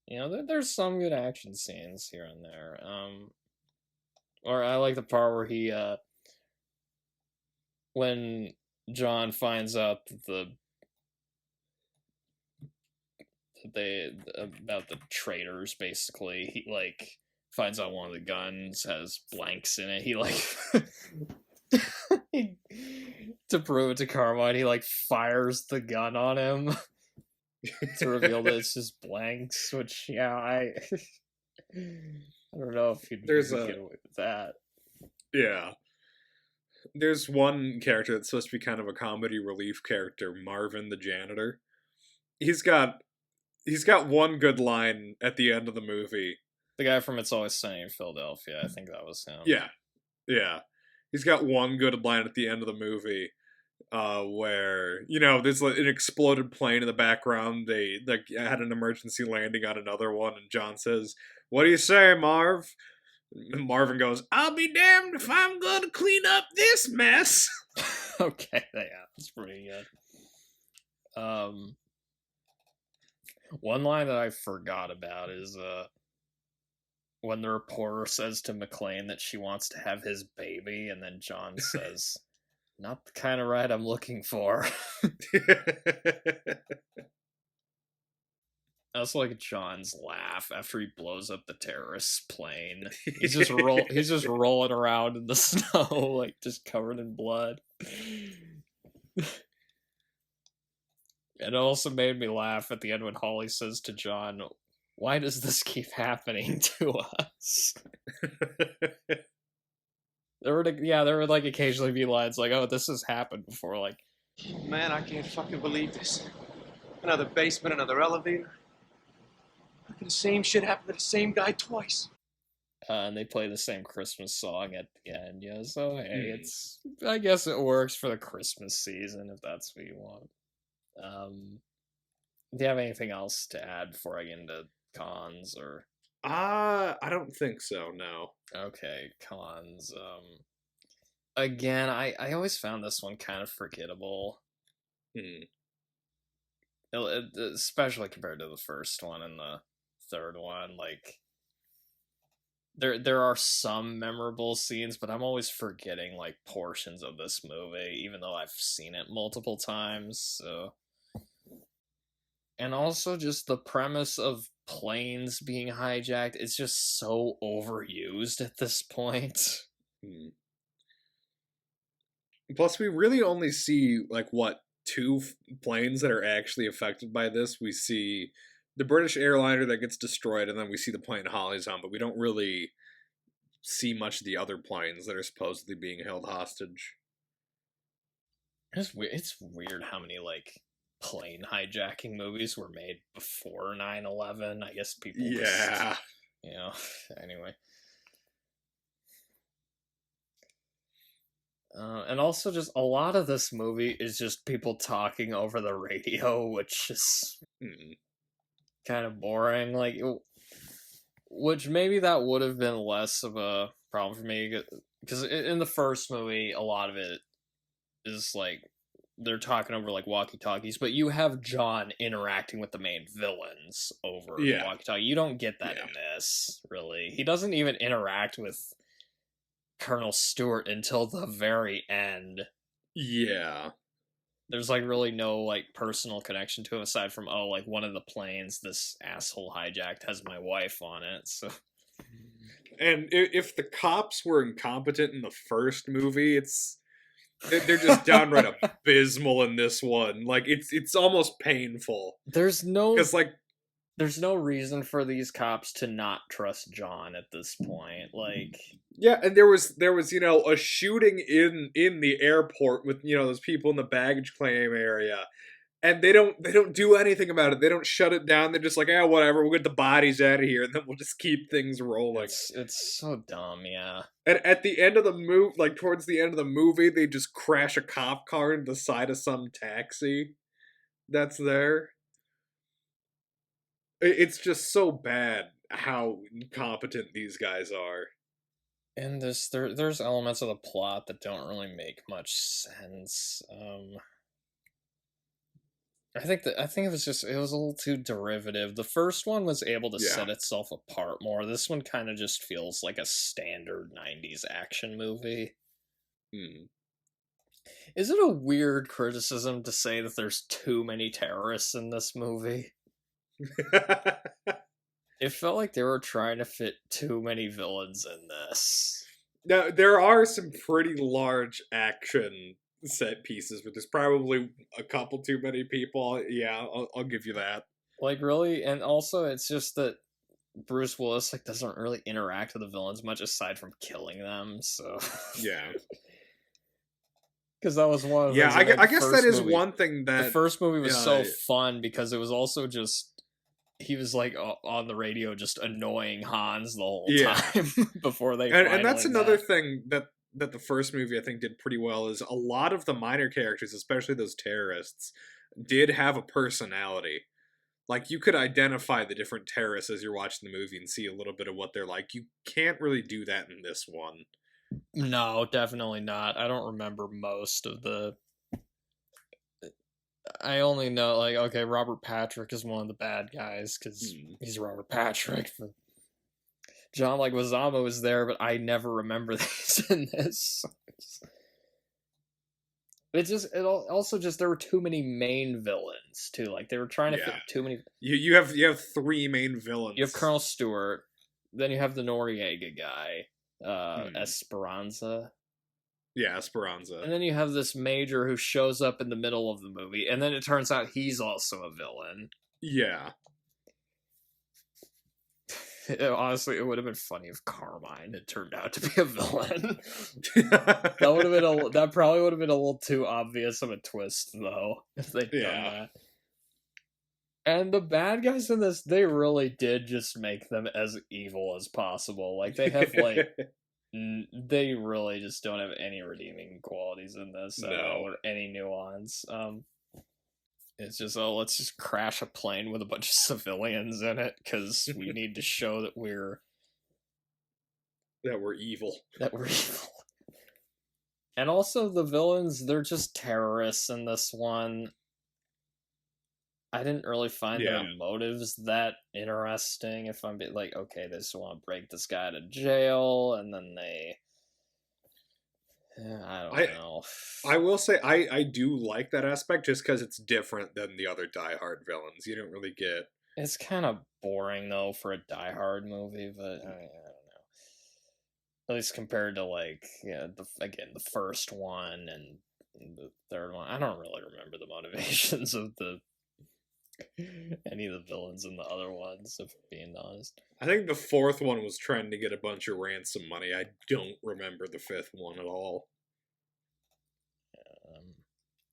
There's some good action scenes here and there. Or I like the part where he, when John finds out that about the traitors, basically, he, like, finds out one of the guns has blanks in it. He, like, to prove it to Carmine, he, like, fires the gun on him to reveal that it's just blanks, which, yeah, I don't know if you'd get away with that. Yeah. There's one character that's supposed to be kind of a comedy relief character, Marvin the janitor. He's got He's got one good line at the end of the movie. The guy from It's Always Sunny in Philadelphia. I think that was him. Yeah. He's got one good line at the end of the movie, where there's like an exploded plane in the background. They had an emergency landing on another one, and John says, "What do you say, Marv?" And Marvin goes, "I'll be damned if I'm going to clean up this mess." Okay, yeah, that's pretty good. One line that I forgot about is when the reporter says to McClane that she wants to have his baby, and then John says, "Not the kind of ride I'm looking for." I also like John's laugh after he blows up the terrorist's plane. He's just rolling around in the snow, like just covered in blood. It also made me laugh at the end when Holly says to John, "Why does this keep happening to us?" There were like occasionally be lines like, "Oh, this has happened before." Like, Man, I can't fucking believe this. Another basement, another elevator. How could the same shit happen to the same guy twice? and they play the same Christmas song at the end. Yeah, so hey, I guess it works for the Christmas season if that's what you want. Do you have anything else to add before I get into cons or? I don't think so. No. Okay, cons. Again, I always found this one kind of forgettable. Especially compared to the first one and the third one. Like, there are some memorable scenes, but I'm always forgetting like portions of this movie, even though I've seen it multiple times. So, and also just the premise of planes being hijacked, it's just so overused at this point. Plus, we really only see like two planes that are actually affected by this. We see the British airliner that gets destroyed, and then we see the plane Holly's on, but we don't really see much of the other planes that are supposedly being held hostage. It's weird how many like plane hijacking movies were made before 9/11. I guess people anyway. And also just a lot of this movie is just people talking over the radio, which is kind of boring. Like, which maybe that would have been less of a problem for me, because in the first movie, a lot of it is like they're talking over like walkie-talkies, but you have John interacting with the main villains over the walkie-talkie. You don't get that in this, really. He doesn't even interact with Colonel Stewart until the very end. Yeah. There's like really no like personal connection to him aside from, oh, like one of the planes this asshole hijacked has my wife on it. So, and if the cops were incompetent in the first movie, they're just downright abysmal in this one. Like it's almost painful. There's no reason for these cops to not trust John at this point. Like, yeah, and there was a shooting in the airport with those people in the baggage claim area, and they don't do anything about it. They don't shut it down. They're just like, whatever, we'll get the bodies out of here, and then we'll just keep things rolling. It's so dumb, yeah. And at the end of the movie, like towards the end of the movie, they just crash a cop car into the side of some taxi that's there. It's just so bad how incompetent these guys are. And there's elements of the plot that don't really make much sense. I think it was a little too derivative. The first one was able to set itself apart more. This one kind of just feels like a standard 90s action movie. Is it a weird criticism to say that there's too many terrorists in this movie? It felt like they were trying to fit too many villains in this. Now, there are some pretty large action set pieces, but there's probably a couple too many people. Yeah, I'll give you that. Like, really? And also, it's just that Bruce Willis like doesn't really interact with the villains much aside from killing them, so... Yeah. Because that was one of the I guess that is one thing that... The first movie was so fun because it was also just he was like on the radio just annoying Hans the whole Yeah. time before they And that's finally another met. thing that the first movie I think did pretty well is a lot of the minor characters, especially those terrorists, did have a personality. Like, you could identify the different terrorists as you're watching the movie and see a little bit of what they're like. You can't really do that in this one. No, definitely not. I don't remember most of the. I only know, like, okay, Robert Patrick is one of the bad guys because he's Robert Patrick. But John Leguizamo is there, but I never remember these in this. It also just there were too many main villains too. Like they were trying to fit too many. You have three main villains. You have Colonel Stewart, then you have the Noriega guy, Esperanza. Yeah, Esperanza. And then you have this major who shows up in the middle of the movie, and then it turns out he's also a villain. Yeah. Honestly, it would have been funny if Carmine had turned out to be a villain. That probably would have been a little too obvious of a twist, though, if they'd done that. And the bad guys in this, they really did just make them as evil as possible. Like, they have, like... they really just don't have any redeeming qualities in this or any nuance. It's just, let's just crash a plane with a bunch of civilians in it because we need to show that we're evil. That we're evil. And also the villains, they're just terrorists in this one. I didn't really find their motives that interesting. If I'm like, okay, they just want to break this guy out of jail, and then they... I don't know. I will say, I do like that aspect just because it's different than the other Die Hard villains. You don't really get... It's kind of boring, though, for a Die Hard movie, but I don't know. At least compared to, like, the first one and the third one. I don't really remember the motivations of any of the villains in the other ones, if I'm being honest. I think the fourth one was trying to get a bunch of ransom money. I don't remember the fifth one at all.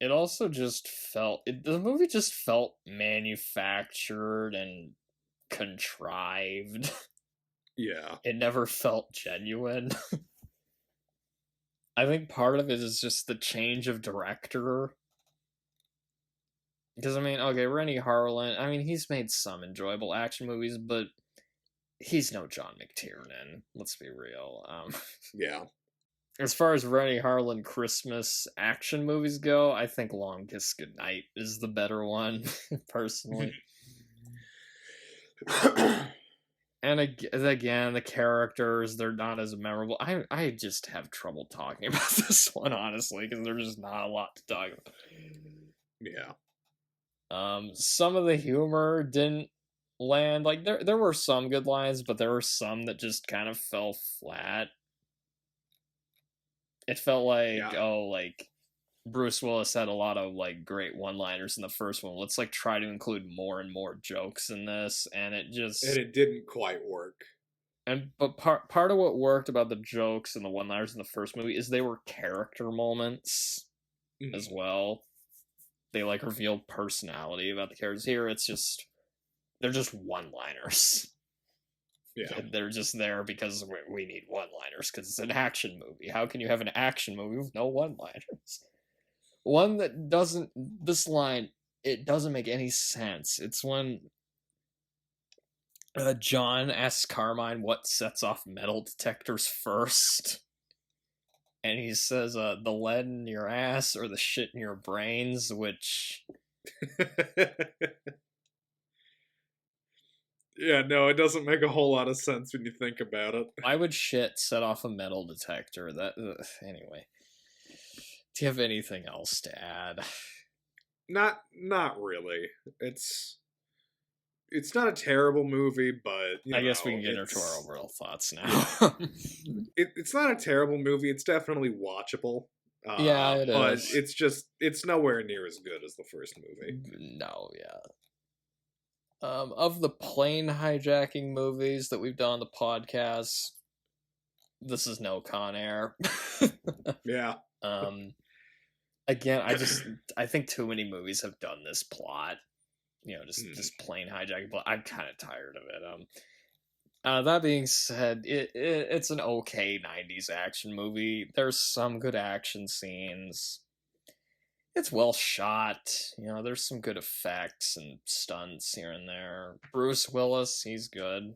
It also just felt... the movie just felt manufactured and contrived. Yeah. It never felt genuine. I think part of it is just the change of director. Because, I mean, okay, Renny Harlin, I mean, he's made some enjoyable action movies, but he's no John McTiernan, let's be real. Yeah. As far as Renny Harlin Christmas action movies go, I think Long Kiss Goodnight is the better one, personally. And again, the characters, they're not as memorable. I just have trouble talking about this one, honestly, because there's just not a lot to talk about. Yeah. Some of the humor didn't land. Like, there were some good lines, but there were some that just kind of fell flat. It felt like, like, Bruce Willis had a lot of, like, great one-liners in the first one. Let's, like, try to include more and more jokes in this, and it just... And it didn't quite work. But part of what worked about the jokes and the one-liners in the first movie is they were character moments as well. They, like, revealed personality about the characters. Here, it's just... they're just one-liners. Yeah. They're just there because we need one-liners, because it's an action movie. How can you have an action movie with no one-liners? One that doesn't... this line, it doesn't make any sense. It's when John asks Carmine what sets off metal detectors first. And he says, the lead in your ass or the shit in your brains, which... Yeah, no, it doesn't make a whole lot of sense when you think about it. Why would shit set off a metal detector? Anyway. Do you have anything else to add? Not really. It's not a terrible movie, but I guess we can get into our overall thoughts now. It's not a terrible movie. It's definitely watchable. Yeah, it but is. But it's nowhere near as good as the first movie. No, yeah. Of the plane hijacking movies that we've done on the podcast, this is no Con Air. Yeah. Again, I think too many movies have done this plot. just plain hijacking, but I'm kind of tired of it. That being said, it's an okay 90s action movie. There's some good action scenes. It's well shot. There's some good effects and stunts here and there. Bruce Willis, he's good.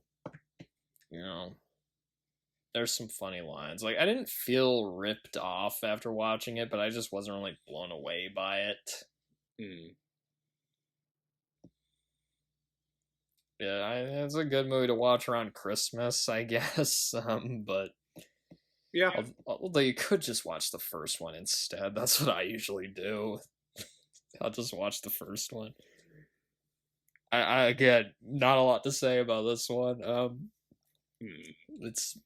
There's some funny lines. Like, I didn't feel ripped off after watching it, but I just wasn't really blown away by it. Yeah, it's a good movie to watch around Christmas, I guess. But yeah, although you could just watch the first one instead. That's what I usually do. I'll just watch the first one. I again, not a lot to say about this one. It's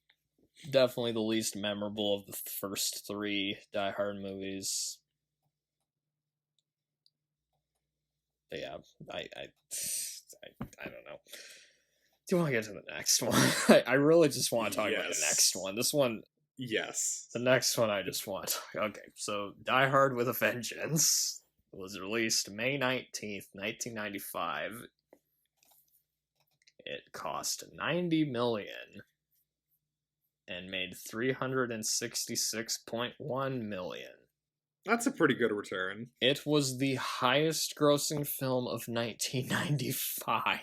definitely the least memorable of the first 3 Die Hard movies. But yeah, I don't know. Do you want to get to the next one? I really just want to talk about the next one. This one... Yes. The next one I just want to talk... Okay, so Die Hard with a Vengeance was released May 19th, 1995. It cost $90 million and made $366.1 million. That's a pretty good return. It was the highest grossing film of 1995.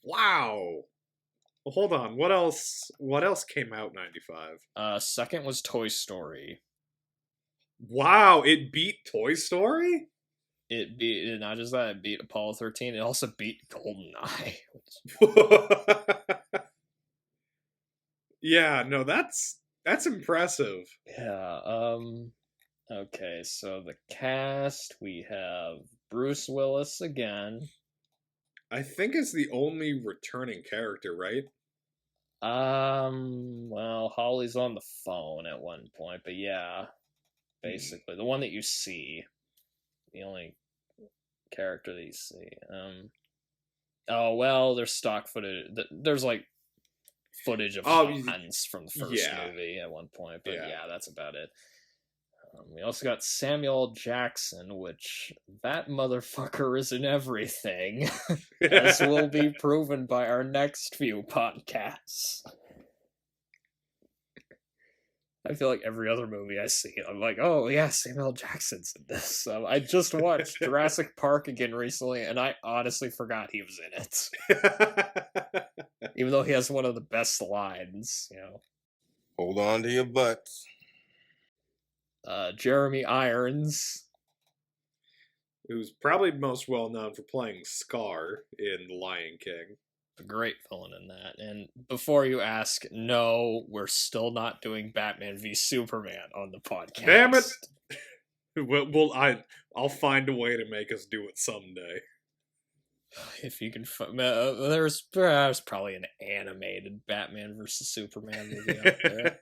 Wow. Well, hold on. What else came out in 95? Second was Toy Story. Wow, it beat Toy Story? It beat, not just that, it beat Apollo 13, it also beat GoldenEye. Yeah, no, that's impressive. Yeah, okay, so the cast, we have Bruce Willis again. I think it's the only returning character, right? Well, Holly's on the phone at one point, but yeah, basically, the one that you see, the only character that you see. Oh, well, there's stock footage, there's, like, footage of Hans from the first movie at one point, but yeah, that's about it. We also got Samuel Jackson, which that motherfucker is in everything, as will be proven by our next few podcasts. I feel like every other movie I see, I'm like, oh yeah, Samuel Jackson's in this. I just watched Jurassic Park again recently, and I honestly forgot he was in it. Even though he has one of the best lines, Hold on to your butts. Jeremy Irons. Who's probably most well known for playing Scar in The Lion King. A great villain in that. And before you ask, no, we're still not doing Batman v Superman on the podcast. Damn it! I'll find a way to make us do it someday. If you can, there's probably an animated Batman versus Superman movie out there.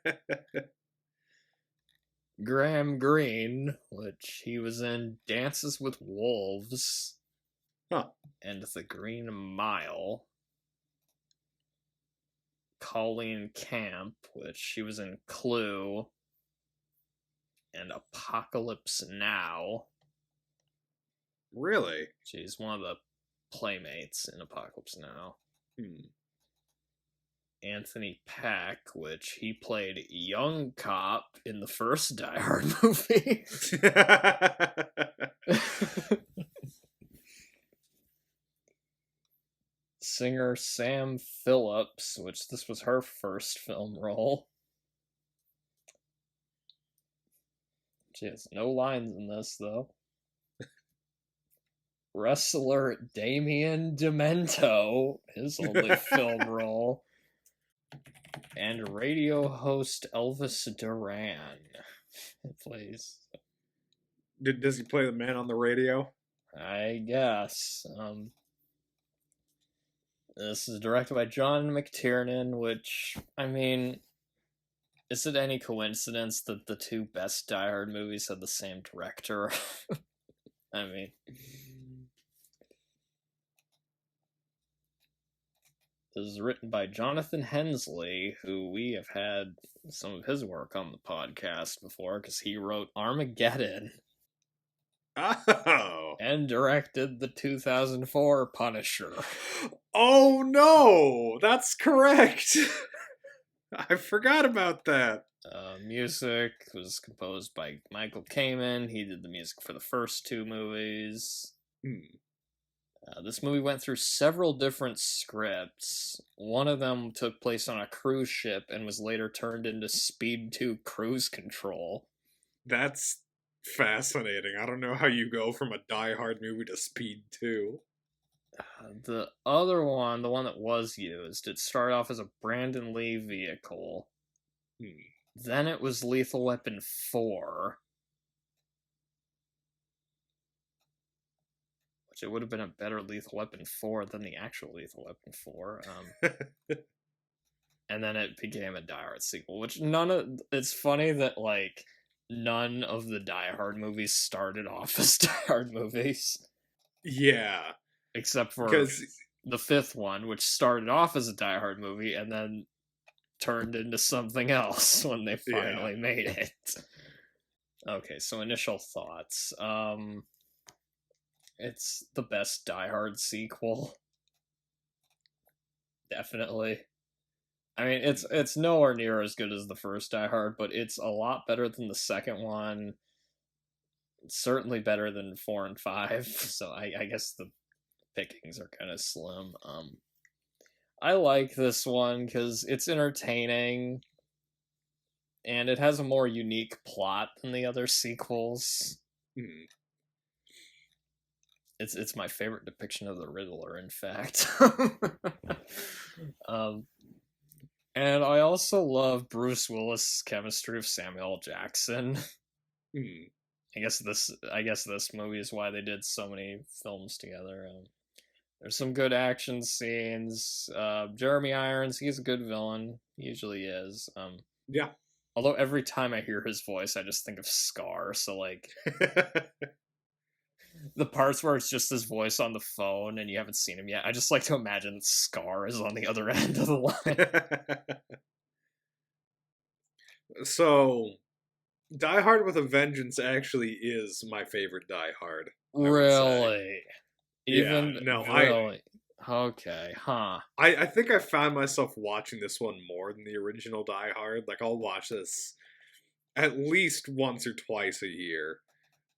Graham Greene, which he was in Dances with Wolves, and The Green Mile. Colleen Camp, which she was in Clue, and Apocalypse Now. Really? She's one of the playmates in Apocalypse Now. Anthony Pack, which he played young cop in the first Die Hard movie. Singer Sam Phillips, which this was her first film role. She has no lines in this, though. Wrestler Damien Demento, his only film role. And radio host Elvis Duran plays. Does he play the man on the radio? I guess. This is directed by John McTiernan, which, I mean, is it any coincidence that the 2 best Die Hard movies had the same director? I mean... This is written by Jonathan Hensley, who we have had some of his work on the podcast before, because he wrote Armageddon. Oh. And directed the 2004 Punisher. Oh no! That's correct! I forgot about that. Music was composed by Michael Kamen. He did the music for the first two movies. This movie went through several different scripts. One of them took place on a cruise ship and was later turned into Speed 2 Cruise Control. That's fascinating. I don't know how you go from a Die Hard movie to Speed 2. The other one, the one that was used, it started off as a Brandon Lee vehicle. Then it was Lethal Weapon 4. Which it would have been a better Lethal Weapon 4 than the actual Lethal Weapon 4. And then it became a Die Hard sequel, which it's funny that, like, none of the Die Hard movies started off as Die Hard movies. Yeah. Except for because the fifth one, which started off as a Die Hard movie and then turned into something else when they finally made it. Okay, so initial thoughts. It's the best Die Hard sequel. Definitely. I mean, it's nowhere near as good as the first Die Hard, but it's a lot better than the second one. It's certainly better than 4 and 5, so I guess the pickings are kind of slim. I like this one because it's entertaining, and it has a more unique plot than the other sequels. It's my favorite depiction of the Riddler, in fact. And I also love Bruce Willis' chemistry with Samuel L. Jackson. I guess this movie is why they did so many films together. There's some good action scenes. Jeremy Irons, he's a good villain. He usually is. Yeah. Although every time I hear his voice, I just think of Scar. So, like, the parts where it's just his voice on the phone and you haven't seen him yet, I just like to imagine that Scar is on the other end of the line. So, Die Hard with a Vengeance actually is my favorite Die Hard. Really? Even really? Okay, huh. I think I found myself watching this one more than the original Die Hard. Like, I'll watch this at least once or twice a year.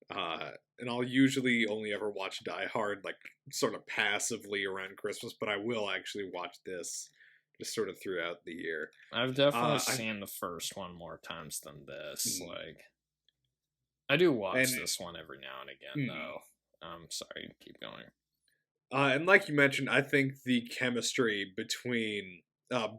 And I'll usually only ever watch Die Hard, like, sort of passively around Christmas, but I will actually watch this just sort of throughout the year. I've definitely seen the first one more times than this. Like, I do watch this one every now and again, though. Sorry, keep going. And like you mentioned, I think the chemistry between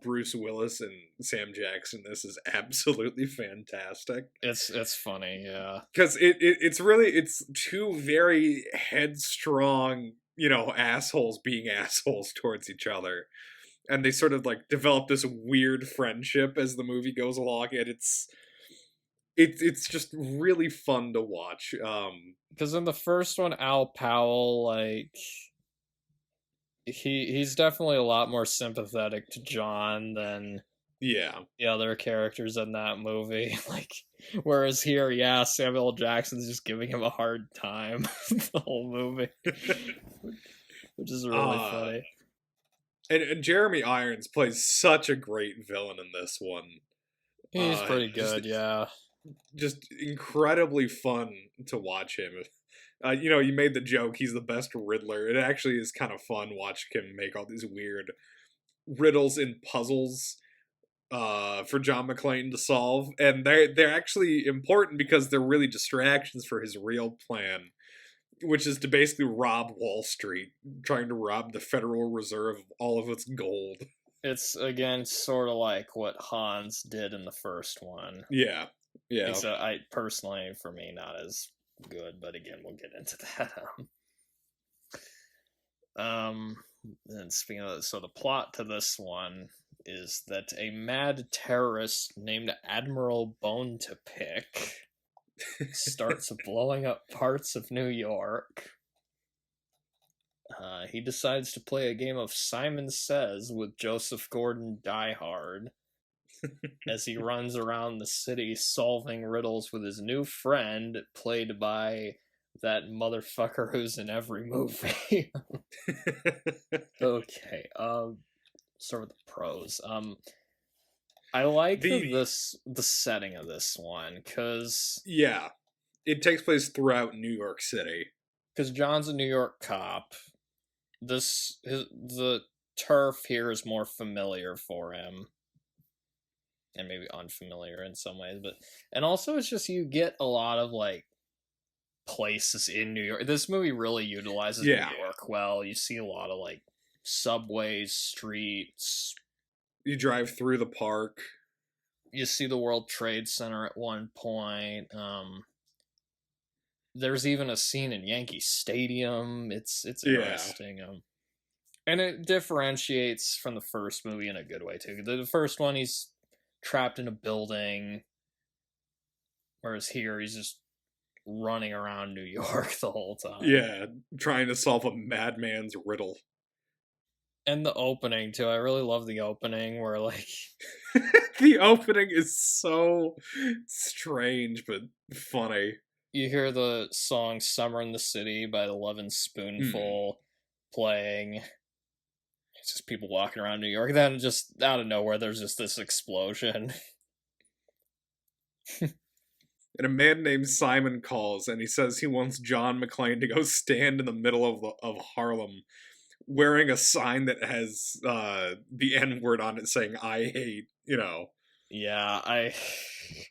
Bruce Willis and Sam Jackson, this is absolutely fantastic. It's funny, yeah. Because it's two very headstrong, assholes being assholes towards each other. And they sort of, like, develop this weird friendship as the movie goes along, and it's just really fun to watch. Because in the first one, Al Powell, like, he's definitely a lot more sympathetic to John than the other characters in that movie. Like, whereas here, Samuel L. Jackson's just giving him a hard time the whole movie, which is really funny. And Jeremy Irons plays such a great villain in this one. He's pretty good, Just incredibly fun to watch him. You made the joke, he's the best Riddler. It actually is kind of fun watching him make all these weird riddles and puzzles for John McClane to solve. And they're actually important because they're really distractions for his real plan, which is to basically rob Wall Street, trying to rob the Federal Reserve of all of its gold. It's, again, sort of like what Hans did in the first one. Yeah. So I personally, for me, not as good, but again, we'll get into that. And speaking of that, so the plot to this one is that a mad terrorist named Admiral Bone to Pick starts blowing up parts of New York. He decides to play a game of Simon Says with Joseph Gordon Die Hard as he runs around the city solving riddles with his new friend, played by that motherfucker who's in every movie. Okay, start with the pros. I like the setting of this one, because yeah, it takes place throughout New York City. Because John's a New York cop. The turf here is more familiar for him, and maybe unfamiliar in some ways, and also it's just you get a lot of like places in New York. This movie really utilizes New York well. You see a lot of like subways, streets. You drive through the park. You see the World Trade Center at one point. There's even a scene in Yankee Stadium. It's interesting. And it differentiates from the first movie in a good way too. The first one, he's trapped in a building, whereas here he's just running around New York the whole time. Yeah, trying to solve a madman's riddle. And the opening too. I really love the opening where like the opening is so strange but funny. You hear the song Summer in the City by the Lovin' Spoonful playing. It's just people walking around New York. Then just out of nowhere there's just this explosion. And a man named Simon calls and he says he wants John McClane to go stand in the middle of Harlem wearing a sign that has the N-word on it saying I hate, you know. Yeah, I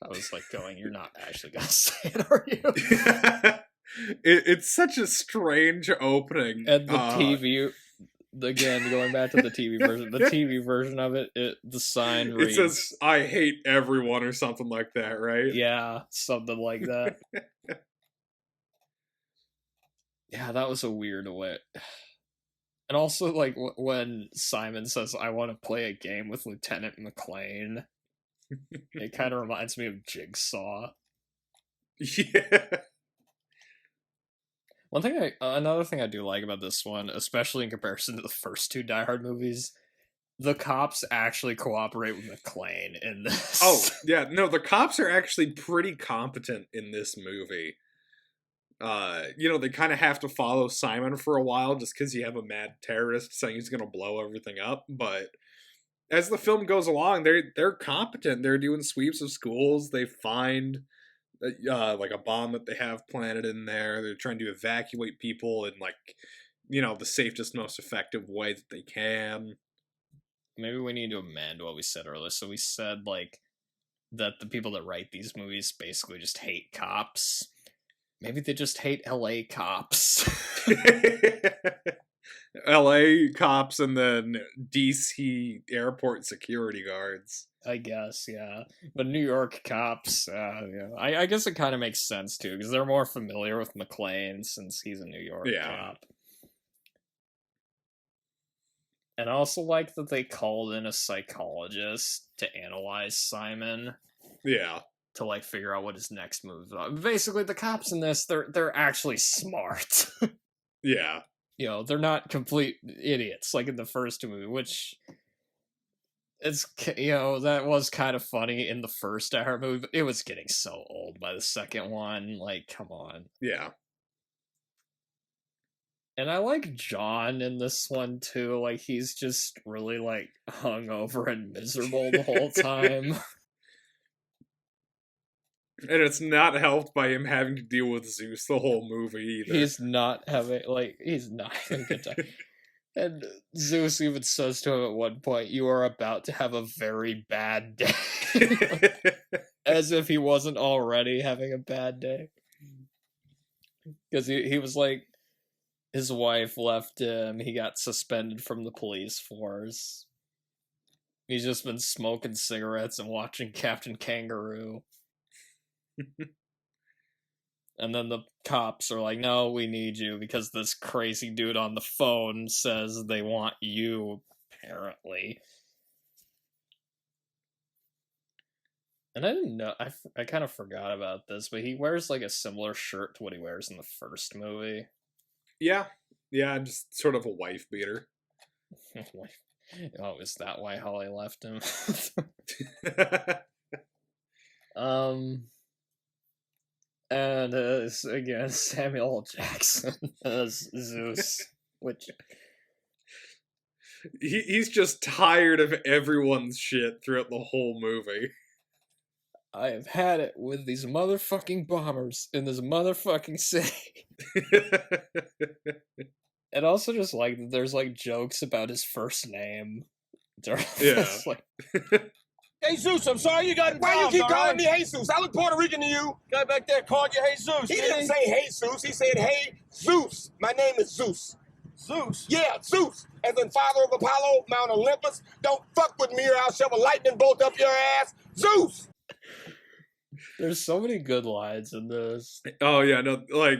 was like going, you're not actually gonna say it, are you? It's such a strange opening. And the TV, again, going back to the TV version, the TV version of it, the sign reads... It says, I hate everyone or something like that, right? Yeah, something like that. Yeah, that was a weird way. And also, like, when Simon says, I want to play a game with Lieutenant McClane, it kind of reminds me of Jigsaw. Yeah. Another thing I do like about this one, especially in comparison to the first two Die Hard movies, the cops actually cooperate with McClane in this. Oh, yeah, no, the cops are actually pretty competent in this movie. You know, they kind of have to follow Simon for a while just because you have a mad terrorist saying he's going to blow everything up, but as the film goes along, they're competent. They're doing sweeps of schools. They find like a bomb that they have planted in there. They're trying to evacuate people in like, you know, the safest, most effective way that they can. Maybe we need to amend what we said earlier. So we said like that the people that write these movies basically just hate cops. Maybe they just hate LA cops. LA cops and then DC airport security guards. I guess, yeah. But New York cops, yeah. I guess it kind of makes sense, too, because they're more familiar with McClane since he's a New York cop. And I also like that they called in a psychologist to analyze Simon. Yeah. To, like, figure out what his next move is. Basically, the cops in this, they're actually smart. Yeah. You know, they're not complete idiots like in the first movie, which it's, you know, that was kind of funny in the first Die Hard movie, but it was getting so old by the second one. Like, come on. Yeah. And I like John in this one too. Like, he's just really like hungover and miserable the whole time. And it's not helped by him having to deal with Zeus the whole movie either. He's not having a good time. And Zeus even says to him at one point, you are about to have a very bad day. As if he wasn't already having a bad day. Because he was like, his wife left him, he got suspended from the police force. He's just been smoking cigarettes and watching Captain Kangaroo. And then the cops are like, no, we need you because this crazy dude on the phone says they want you, apparently. And I didn't know, I kind of forgot about this, but he wears like a similar shirt to what he wears in the first movie. Yeah, just sort of a wife beater. Oh, is that why Holly left him? And again, Samuel L. Jackson as Zeus, which he's just tired of everyone's shit throughout the whole movie. I have had it with these motherfucking bombers in this motherfucking city. And also just like there's like jokes about his first name. Yeah. Like, Hey Zeus, I'm sorry you got involved. Why you keep calling me Jesus? I look Puerto Rican to you. Guy back there called you Jesus. He didn't say Jesus. He said, hey, Zeus. My name is Zeus. Zeus? Yeah, Zeus. As in father of Apollo, Mount Olympus. Don't fuck with me or I'll shove a lightning bolt up your ass. Zeus! there's so many good lines in this. Oh yeah, no, like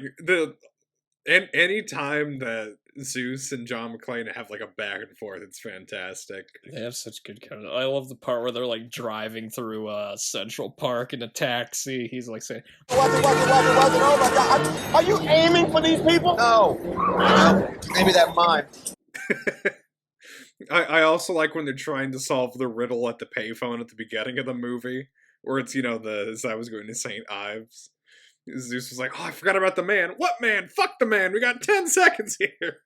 any time that Zeus and John McClane have like a back and forth, it's fantastic. They have such good kind of. I love the part where they're like driving through Central Park in a taxi. He's like saying, Watch it. Oh my God. Are you aiming for these people? No. Maybe that mine. I also like when they're trying to solve the riddle at the payphone at the beginning of the movie, where it's, as I was going to St. Ives. Zeus was like, oh, I forgot about the man. What man? Fuck the man. We got 10 seconds here.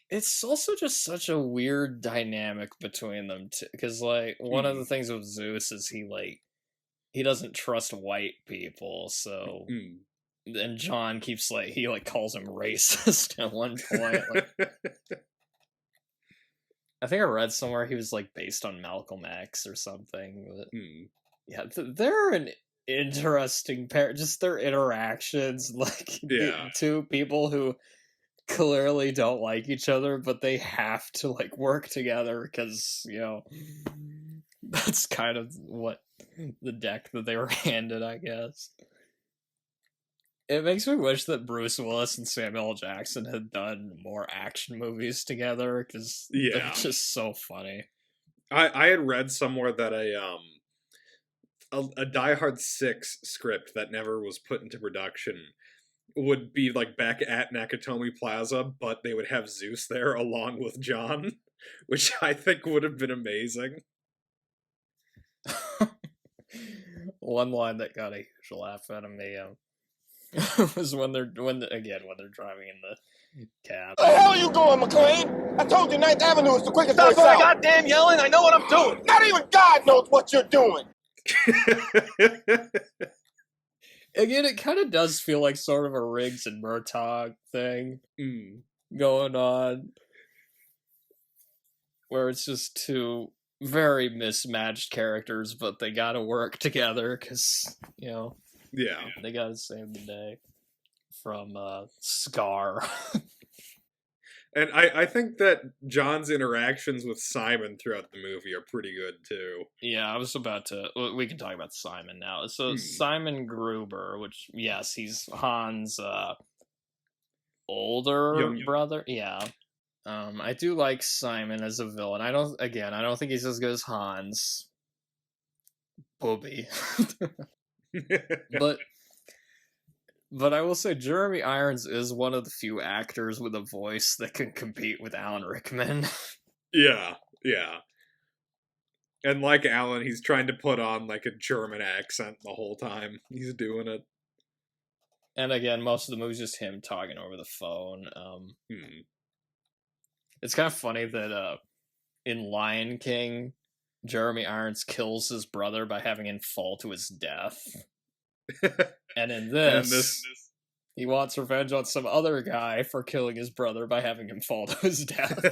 it's also just such a weird dynamic between them two, because like one of the things with Zeus is he doesn't trust white people, so and John keeps he calls him racist at one point. I think I read somewhere he was based on Malcolm X or something. But, yeah, they're an interesting pair. Just their interactions, two people who clearly don't like each other, but they have to work together because that's kind of what the deck that they were handed, I guess. It makes me wish that Bruce Willis and Samuel L. Jackson had done more action movies together because they're just so funny. I had read somewhere that a Die Hard 6 script that never was put into production would be back at Nakatomi Plaza, but they would have Zeus there along with John, which I think would have been amazing. One line that got a huge laugh out of me was when they're driving in the cab. Where the hell are you going, McClane? I told you 9th Avenue is the quickest way south. Stop goddamn yelling. I know what I'm doing. Not even God knows what you're doing. Again, it kind of does feel like sort of a Riggs and Murtaugh thing going on, where it's just two very mismatched characters, but they gotta work together because, they gotta save the day from Scar. And I think that John's interactions with Simon throughout the movie are pretty good, too. Yeah, I was about to... We can talk about Simon now. So, Simon Gruber, which, yes, he's Han's older brother. Yeah. I do like Simon as a villain. I don't think he's as good as Hans. Booby. But I will say Jeremy Irons is one of the few actors with a voice that can compete with Alan Rickman. Yeah. And like Alan, he's trying to put on a German accent the whole time he's doing it. And again, most of the movie's just him talking over the phone. It's kind of funny that in Lion King, Jeremy Irons kills his brother by having him fall to his death. And in this, he wants revenge on some other guy for killing his brother by having him fall to his death.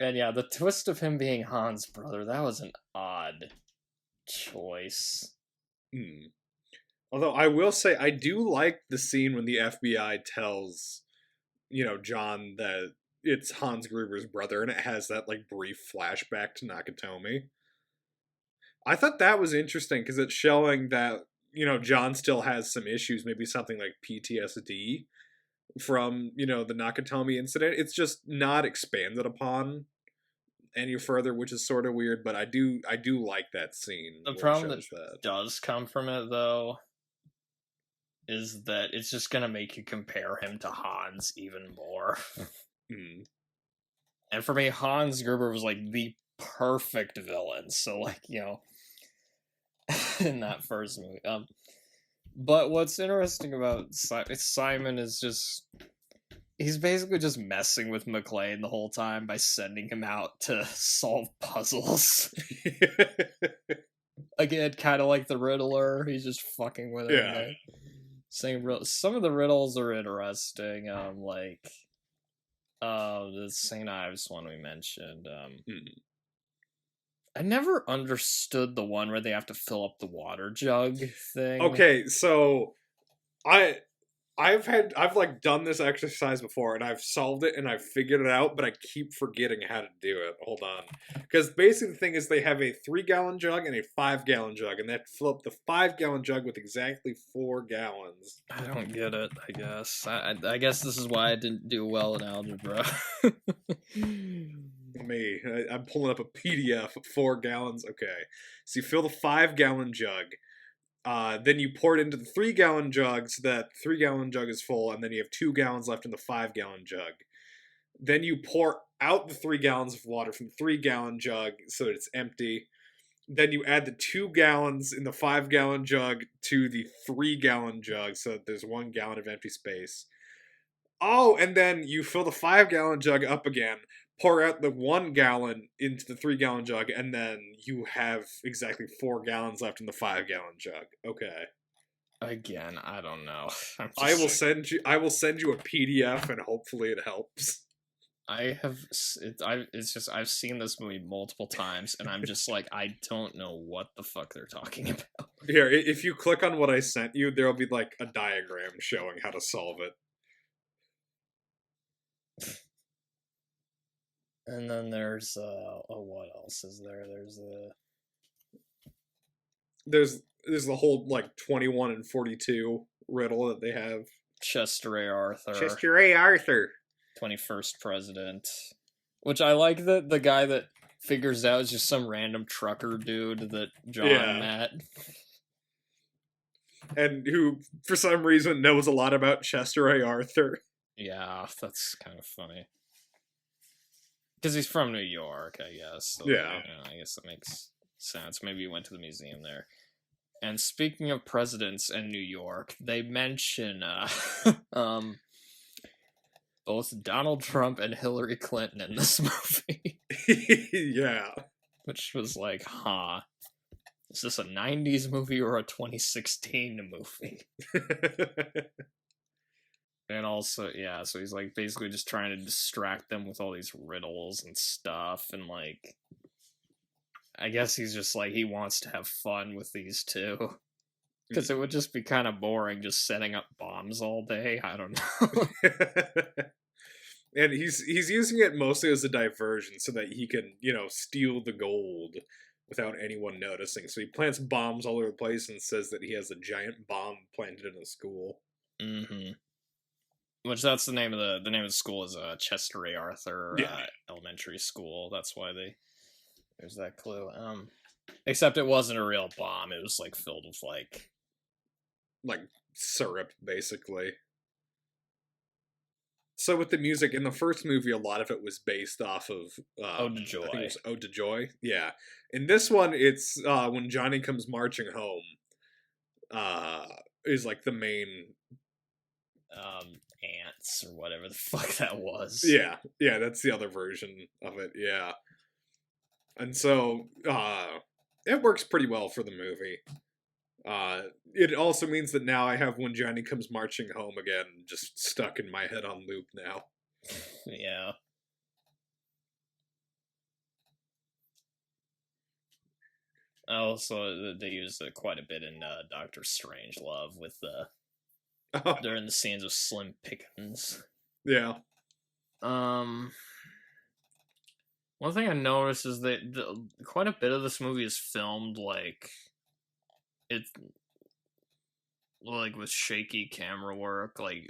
And yeah, the twist of him being Han's brother, that was an odd choice. Although I will say, I do like the scene when the FBI tells, John that it's Hans Gruber's brother, and it has that brief flashback to Nakatomi. I thought that was interesting because it's showing that, John still has some issues, maybe something like PTSD from, the Nakatomi incident. It's just not expanded upon any further, which is sort of weird, but I do like that scene. The problem that does come from it, though, is that it's just going to make you compare him to Hans even more. And for me, Hans Gruber was the perfect villain. So in that first movie. But what's interesting about Simon is just he's basically just messing with McClane the whole time by sending him out to solve puzzles. Again, kind of like the Riddler. He's just fucking with him. Yeah. Some of the riddles are interesting. The St. Ives one we mentioned. I never understood the one where they have to fill up the water jug thing. Okay, so I've like done this exercise before and I've solved it and I've figured it out, but I keep forgetting how to do it. Hold on. Because basically the thing is they have a 3-gallon jug and a 5-gallon jug, and they have to fill up the 5-gallon jug with exactly 4 gallons. I don't get it, I guess. I guess this is why I didn't do well in algebra. I'm pulling up a PDF of 4 gallons. Okay. So you fill the 5-gallon jug. Then you pour it into the 3-gallon jug so that 3-gallon jug is full, and then you have 2 gallons left in the 5-gallon jug. Then you pour out the 3 gallons of water from the 3-gallon jug so that it's empty. Then you add the 2 gallons in the 5-gallon jug to the 3-gallon jug so that there's 1 gallon of empty space. Oh, and then you fill the 5-gallon jug up again, pour out the 1 gallon into the 3-gallon jug, and then you have exactly 4 gallons left in the 5-gallon jug. Okay. Again, I don't know. I will send you a PDF and hopefully it helps. It's just I've seen this movie multiple times and I'm just like, I don't know what the fuck they're talking about. Here, if you click on what I sent you, there'll be like a diagram showing how to solve it. And then there's what else is there? There's the whole like 21 and 42 riddle that they have. Chester A. Arthur. 21st president. Which I like that the guy that figures out is just some random trucker dude that John met. And who, for some reason, knows a lot about Chester A. Arthur. Yeah, that's kind of funny. Because he's from New York, I guess. So, yeah. I guess that makes sense. Maybe he went to the museum there. And speaking of presidents in New York, they mention both Donald Trump and Hillary Clinton in this movie. Yeah. Which was like, is this a 90s movie or a 2016 movie? And also, yeah, so he's like basically just trying to distract them with all these riddles and stuff, and like, I guess he's just like, he wants to have fun with these two. Because it would just be kind of boring just setting up bombs all day. I don't know. And he's using it mostly as a diversion so that he can, steal the gold without anyone noticing. So he plants bombs all over the place and says that he has a giant bomb planted in a school. Mm-hmm. Which that's the name of the school is Chester A. Arthur Elementary School. That's why there's that clue. Except it wasn't a real bomb. It was like filled with like syrup, basically. So with the music in the first movie, a lot of it was based off of Ode to Joy. I think it was Ode to Joy. Yeah. In this one, it's When Johnny Comes Marching Home. Is like the main ants or whatever the fuck that was. Yeah, that's the other version of it. Yeah. And so it works pretty well for the movie. It also means that now I have When Johnny Comes Marching Home again just stuck in my head on loop now. Yeah. Also, they use it quite a bit in Doctor Strangelove with during the scenes of Slim Pickens. Yeah. One thing I noticed is that quite a bit of this movie is filmed like with shaky camera work, like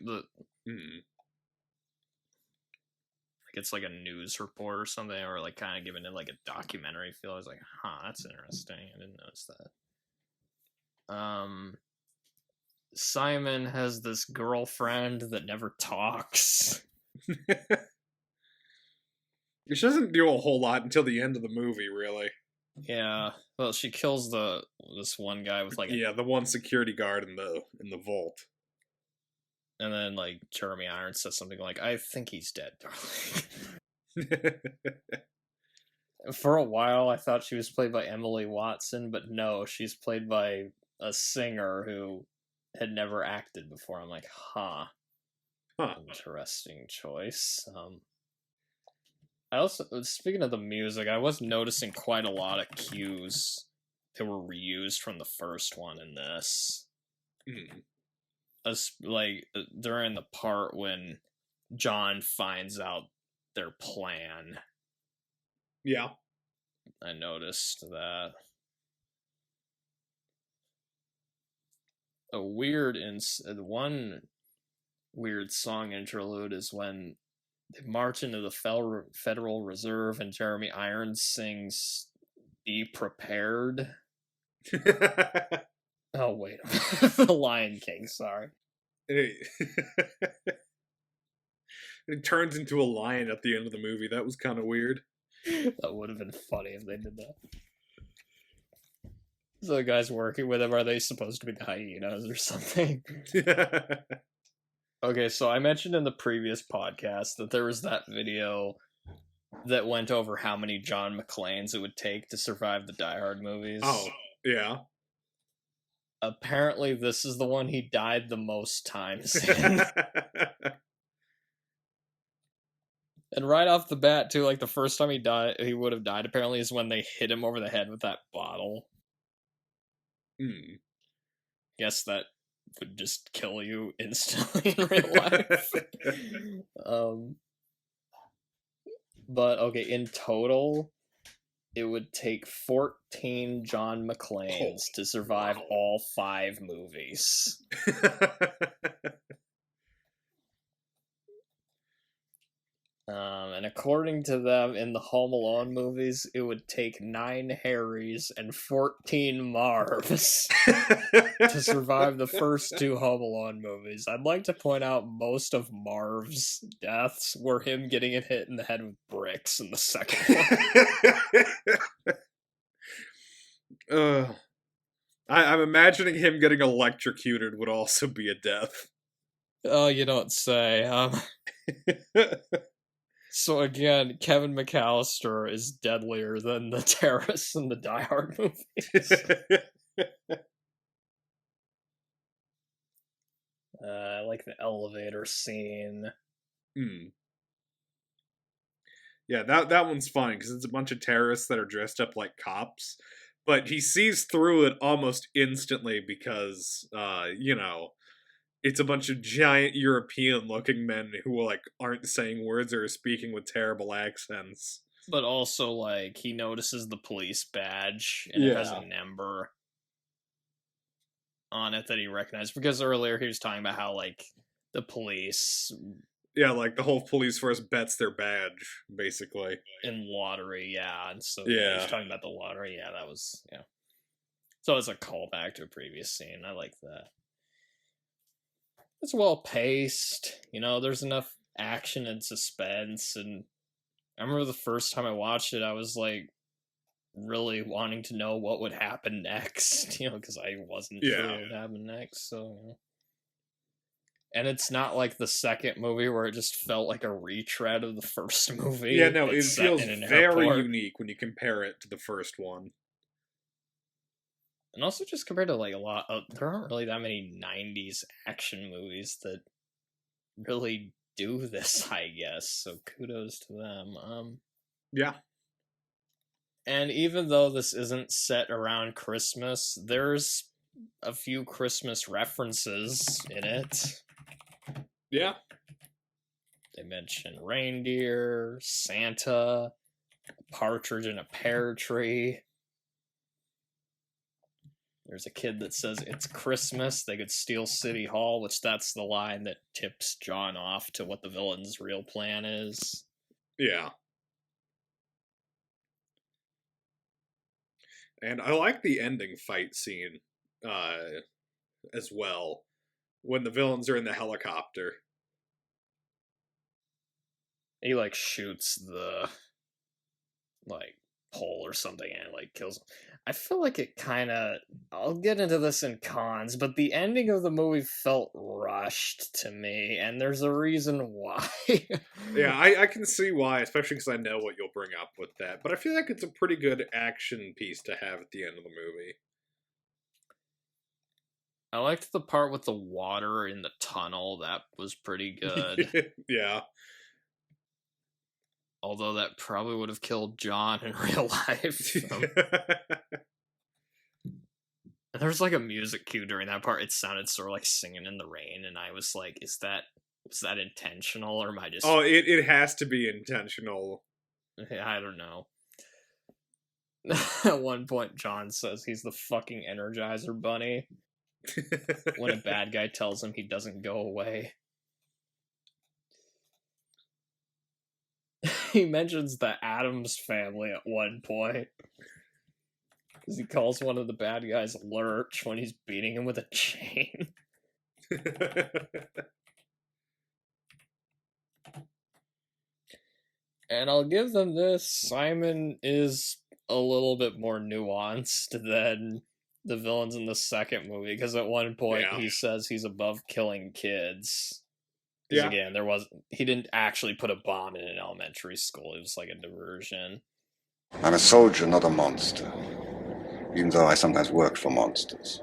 it's like a news report or something, or like kind of giving it like a documentary feel. I was like, that's interesting. I didn't notice that. Simon has this girlfriend that never talks. Which doesn't do a whole lot until the end of the movie, really. Yeah. Well, she kills this one guy with like Yeah, the one security guard in the vault. and then like Jeremy Irons says something like, "I think he's dead, darling." For a while, I thought she was played by Emily Watson, but no, she's played by a singer who had never acted before. I'm like, huh. Interesting choice. I also, speaking of the music, I was noticing quite a lot of cues that were reused from the first one in this. Like, during the part when John finds out their plan. Yeah. I noticed that. One weird song interlude is when they march into the Federal Reserve and Jeremy Irons sings "Be Prepared." Oh, wait. The Lion King, sorry. It turns into a lion at the end of the movie. That was kind of weird. That would have been funny if they did that. So the guys working with him, are they supposed to be the hyenas or something? Okay, so I mentioned in the previous podcast that there was that video that went over how many John McClanes it would take to survive the Die Hard movies. Oh, yeah. Apparently this is the one he died the most times in. And right off the bat, too, like the first time he would have died, apparently, is when they hit him over the head with that bottle. Guess that would just kill you instantly in real life. But okay, in total, it would take 14 John McClanes to survive all 5 movies. And according to them, in the Home Alone movies, it would take 9 Harrys and 14 Marvs to survive the first 2 Home Alone movies. I'd like to point out most of Marv's deaths were him getting hit in the head with bricks in the second one. I'm imagining him getting electrocuted would also be a death. Oh, you don't say. So again, Kevin McAllister is deadlier than the terrorists in the Die Hard movies. I like the elevator scene. Yeah, that one's fine, because it's a bunch of terrorists that are dressed up like cops. But he sees through it almost instantly because, it's a bunch of giant European-looking men who, like, aren't saying words or are speaking with terrible accents. But also, like, he notices the police badge, and it has an ember on it that he recognized. Because earlier he was talking about how, like, the police... Yeah, like, the whole police force bets their badge, basically. In lottery, yeah. And so yeah, he's talking about the lottery, yeah, that was, yeah. So it's a callback to a previous scene. I like that. It's well paced, there's enough action and suspense, and I remember the first time I watched it, I was like really wanting to know what would happen next, because I wasn't sure what would happen next, so and it's not like the second movie where it just felt like a retread of the first movie. Yeah, no, it feels very unique when you compare it to the first one. And also just compared to, like, there aren't really that many 90s action movies that really do this, I guess, so kudos to them. Yeah. And even though this isn't set around Christmas, there's a few Christmas references in it. Yeah. They mention reindeer, Santa, a partridge in a pear tree. There's a kid that says it's Christmas, they could steal City Hall, which that's the line that tips John off to what the villain's real plan is. Yeah. And I like the ending fight scene as well, when the villains are in the helicopter. He, like, shoots the, like, pole or something and it like kills him. I feel like it kind of, I'll get into this in cons, but the ending of the movie felt rushed to me, and there's a reason why. Yeah, I can see why, especially because I know what you'll bring up with that. But I feel like it's a pretty good action piece to have at the end of the movie. I liked the part with the water in the tunnel. That was pretty good. Yeah. Although that probably would have killed John in real life. There was like a music cue during that part. It sounded sort of like Singing in the Rain, and I was like, was that intentional, or am I just... Oh, it has to be intentional. I don't know. At one point, John says he's the fucking Energizer Bunny when a bad guy tells him he doesn't go away. He mentions the Addams family at one point. He calls one of the bad guys Lurch when he's beating him with a chain. And I'll give them this. Simon is a little bit more nuanced than the villains in the second movie, because at one point he says he's above killing kids. Because again, he didn't actually put a bomb in an elementary school. It was like a diversion. I'm a soldier, not a monster. Even though I sometimes work for monsters.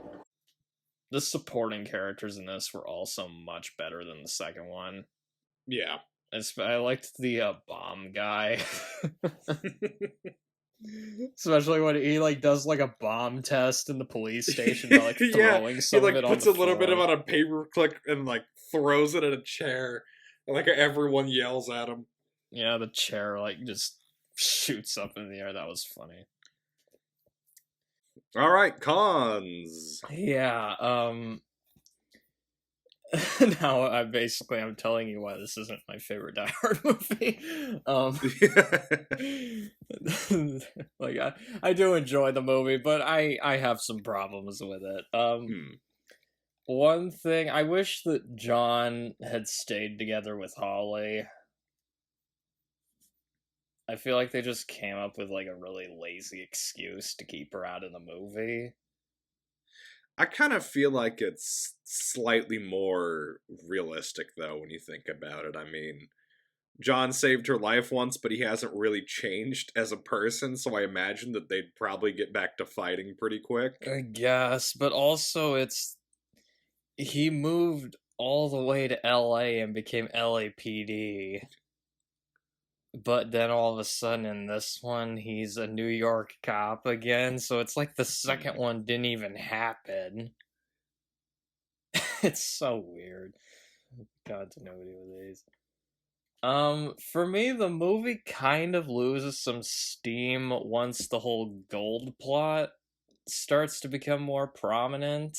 The supporting characters in this were also much better than the second one. Yeah. I liked the bomb guy. Especially when he like does like a bomb test in the police station by like throwing some of it on the floor. He like puts a little bit of it on a paper clip and like throws it at a chair, and like everyone yells at him. Yeah, the chair like just shoots up in the air. That was funny. All right, cons. Yeah, now I'm telling you why this isn't my favorite Die Hard movie. Like I do enjoy the movie, but I have some problems with it. One thing, I wish that John had stayed together with Holly. I feel like they just came up with like a really lazy excuse to keep her out of the movie. I kind of feel like it's slightly more realistic, though, when you think about it. I mean, John saved her life once, but he hasn't really changed as a person, so I imagine that they'd probably get back to fighting pretty quick. I guess, but also he moved all the way to LA and became LAPD. But then all of a sudden in this one, he's a New York cop again, so it's like the second one didn't even happen. It's so weird. Continuity with these. For me, the movie kind of loses some steam once the whole gold plot starts to become more prominent.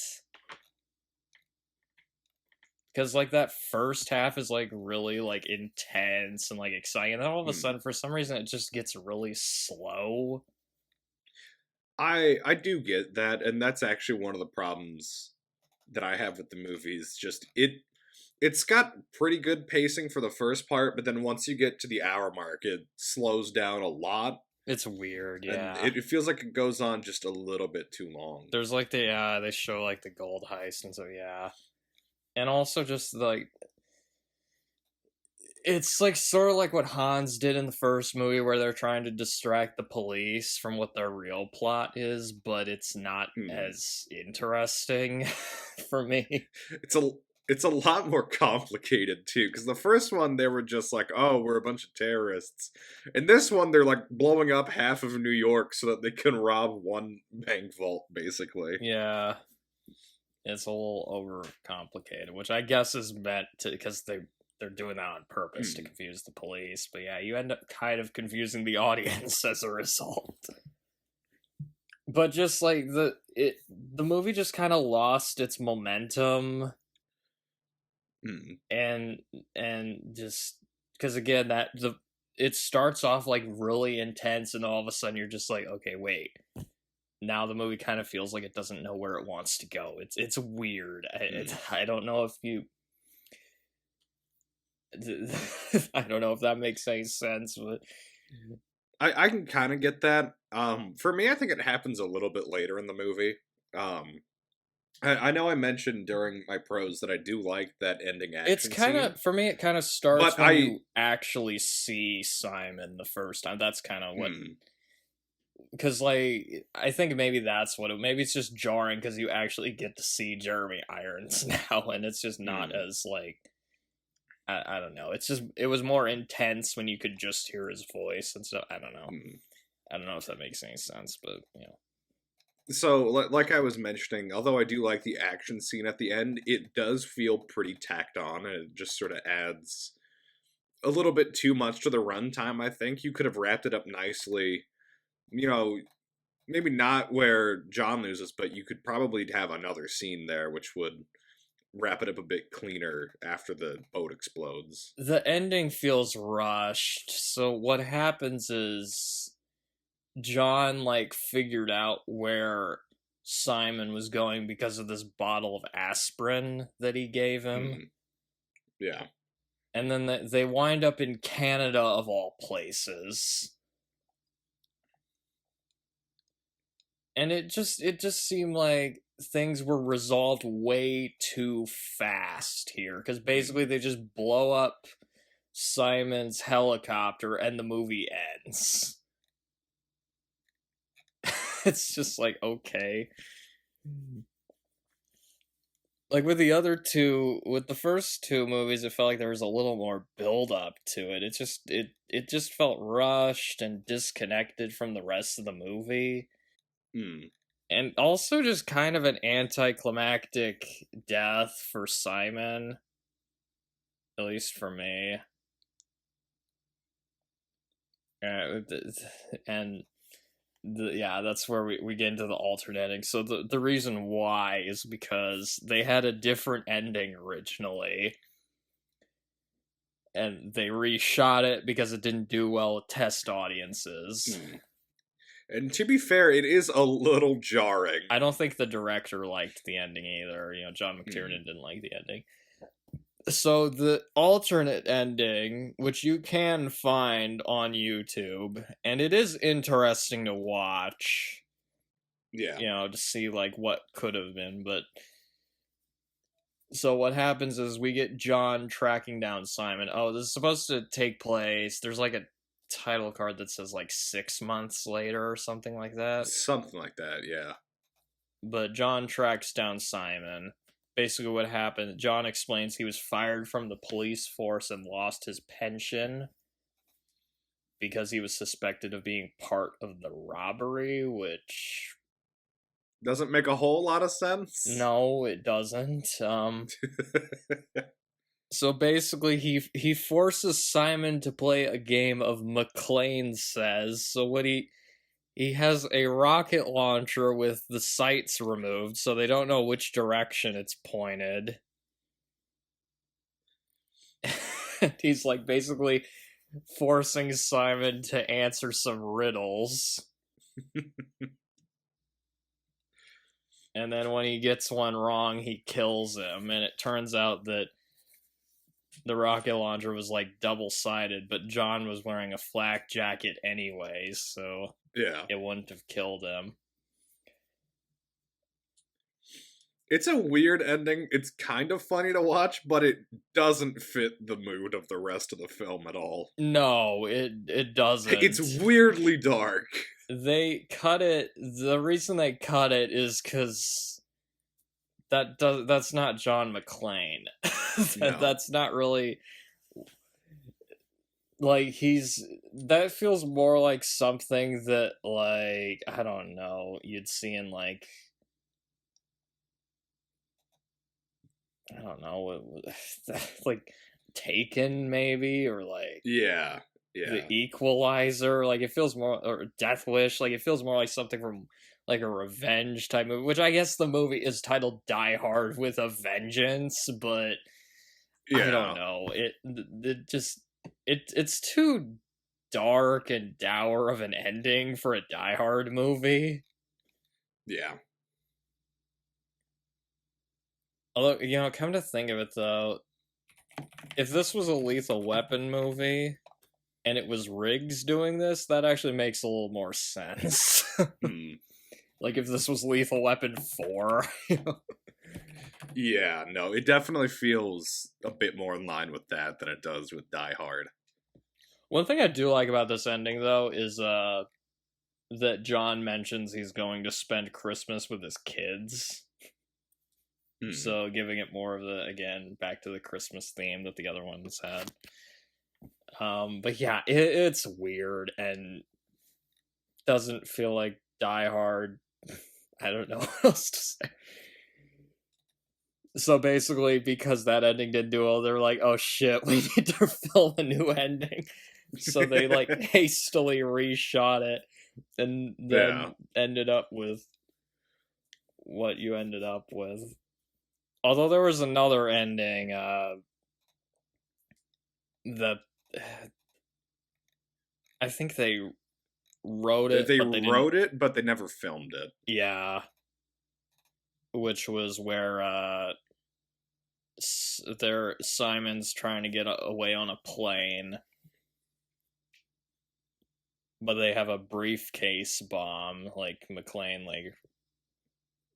Because, like, that first half is, like, really, like, intense and, like, exciting. And then all of a sudden, for some reason, it just gets really slow. I do get that, and that's actually one of the problems that I have with the movie is just, it's got pretty good pacing for the first part, but then once you get to the hour mark, it slows down a lot. It's weird, yeah. And it feels like it goes on just a little bit too long. There's, like, they show, like, the gold heist, and so, yeah. And also just, like, it's, like, sort of like what Hans did in the first movie where they're trying to distract the police from what their real plot is, but it's not as interesting for me. It's a lot more complicated, too, because the first one, they were just like, oh, we're a bunch of terrorists. And this one, they're, like, blowing up half of New York so that they can rob one bank vault, basically. Yeah. It's a little overcomplicated, which I guess is meant to, because they're doing that on purpose to confuse the police. But yeah, you end up kind of confusing the audience as a result. But just like the movie just kind of lost its momentum, and just because again it starts off like really intense, and all of a sudden you're just like, okay, wait. Now the movie kind of feels like it doesn't know where it wants to go. It's weird. I don't know if I don't know if that makes any sense, but I can kind of get that. For me, I think it happens a little bit later in the movie. I know I mentioned during my pros that I do like that ending action It's kind scene. of, for me, it kind of starts But when you actually see Simon the first time. That's kind of what... Because, like, I think maybe that's what maybe it's just jarring because you actually get to see Jeremy Irons now, and it's just not as, like... I don't know. It's just, it was more intense when you could just hear his voice and stuff. I don't know. I don't know if that makes any sense, but, you know. So, like I was mentioning, although I do like the action scene at the end, it does feel pretty tacked on, and it just sort of adds a little bit too much to the runtime, I think. You could have wrapped it up nicely, you know, maybe not where John loses, but you could probably have another scene there, which would wrap it up a bit cleaner after the boat explodes. The ending feels rushed, so what happens is John, like, figured out where Simon was going because of this bottle of aspirin that he gave him. Yeah. And then they wind up in Canada, of all places. And it just seemed like things were resolved way too fast here, because basically they just blow up Simon's helicopter and the movie ends. It's just like, okay. Like with the first two movies, it felt like there was a little more build up to it. It just felt rushed and disconnected from the rest of the movie. And also just kind of an anticlimactic death for Simon. At least for me. That's where we get into the alternate ending. So the reason why is because they had a different ending originally. And they reshot it because it didn't do well with test audiences. And to be fair, it is a little jarring. I don't think the director liked the ending either. You know, John McTiernan didn't like the ending. So the alternate ending, which you can find on YouTube, and it is interesting to watch. Yeah. You know, to see, like, what could have been, but... So what happens is we get John tracking down Simon. Oh, this is supposed to take place... There's, like, a title card that says, like, 6 months later or something like that. Something like that, yeah. But John tracks down Simon. Basically what happened, John explains he was fired from the police force and lost his pension because he was suspected of being part of the robbery, which... Doesn't make a whole lot of sense. No, it doesn't. So basically he forces Simon to play a game of McLean Says. So what he has a rocket launcher with the sights removed, so they don't know which direction it's pointed. He's, like, basically forcing Simon to answer some riddles. And then when he gets one wrong, he kills him. And it turns out that the rocket launcher was, like, double-sided, but John was wearing a flak jacket anyway, so... Yeah. It wouldn't have killed him. It's a weird ending. It's kind of funny to watch, but it doesn't fit the mood of the rest of the film at all. No, it doesn't. It's weirdly dark. They cut it... The reason they cut it is because... That's not John McClane. No. That's not really... Like, that feels more like something that, like, I don't know, you'd see in, like, I don't know, like, Taken, maybe, or, like... Yeah. The Equalizer, like, it feels more... Or Death Wish, like, it feels more like something from, like, a revenge type movie, which I guess the movie is titled Die Hard with a Vengeance, but... Yeah. I don't know, it just... It's too dark and dour of an ending for a Die Hard movie. Yeah. Although, you know, come to think of it, though, if this was a Lethal Weapon movie, and it was Riggs doing this, that actually makes a little more sense. Like if this was Lethal Weapon 4. Yeah, no, it definitely feels a bit more in line with that than it does with Die Hard. One thing I do like about this ending, though, is that John mentions he's going to spend Christmas with his kids. So giving it more of the, again, back to the Christmas theme that the other ones had. But yeah, it's weird and doesn't feel like Die Hard. I don't know what else to say. So basically, because that ending didn't do well, they're like, oh shit, we need to film a new ending. So they like hastily reshot it and then ended up with what you ended up with. Although there was another ending that I think they wrote it. They wrote it, but they never filmed it. Yeah. Which was where Simon's trying to get away on a plane, but they have a briefcase bomb. Like McClane, like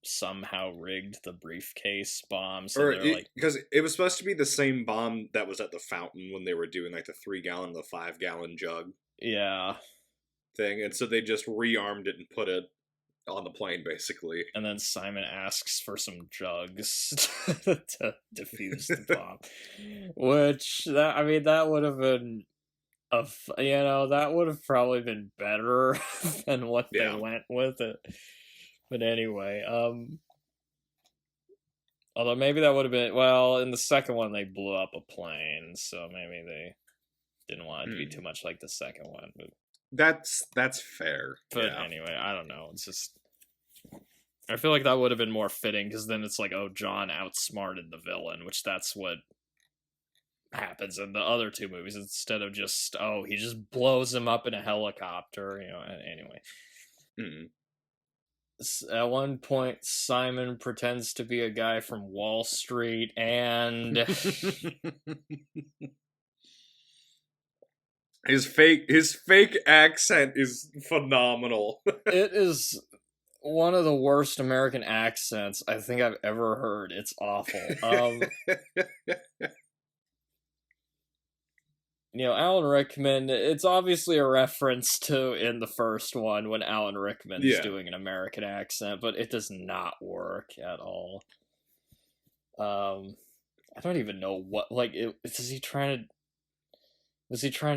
somehow rigged the briefcase bomb. So because it was supposed to be the same bomb that was at the fountain when they were doing like the 3-gallon, the 5-gallon jug. Yeah. Thing, and so they just rearmed it and put it on the plane, basically. And then Simon asks for some jugs to defuse the bomb. Which, that would have been that would have probably been better than what they went with it. But anyway, although maybe that would have been, well, in the second one they blew up a plane, so maybe they didn't want it to be too much like the second one. But that's fair. But anyway, I don't know. It's just, I feel like that would have been more fitting, because then it's like, oh, John outsmarted the villain, which that's what happens in the other two movies, instead of just, oh, he just blows him up in a helicopter, anyway. At one point, Simon pretends to be a guy from Wall Street, and his fake accent is phenomenal. It is one of the worst American accents I think I've ever heard. It's awful. Alan Rickman, it's obviously a reference to in the first one when Alan Rickman is doing an American accent, but it does not work at all. I don't even know what, like, was he trying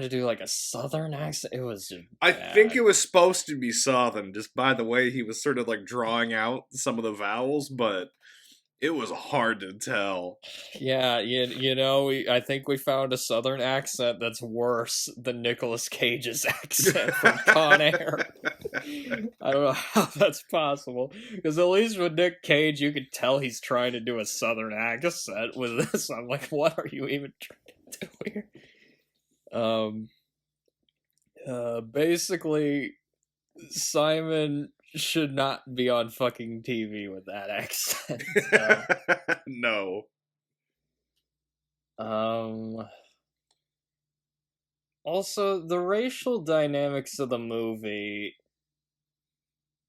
to do like a Southern accent? It was just I think it was supposed to be Southern, just by the way he was sort of like drawing out some of the vowels, but it was hard to tell. Yeah, I think we found a Southern accent that's worse than Nicolas Cage's accent from Con Air. I don't know how that's possible, because at least with Nick Cage, you could tell he's trying to do a Southern accent. With this, I'm like, what are you even trying to do here? Basically, Simon should not be on fucking TV with that accent. No. Also, the racial dynamics of the movie,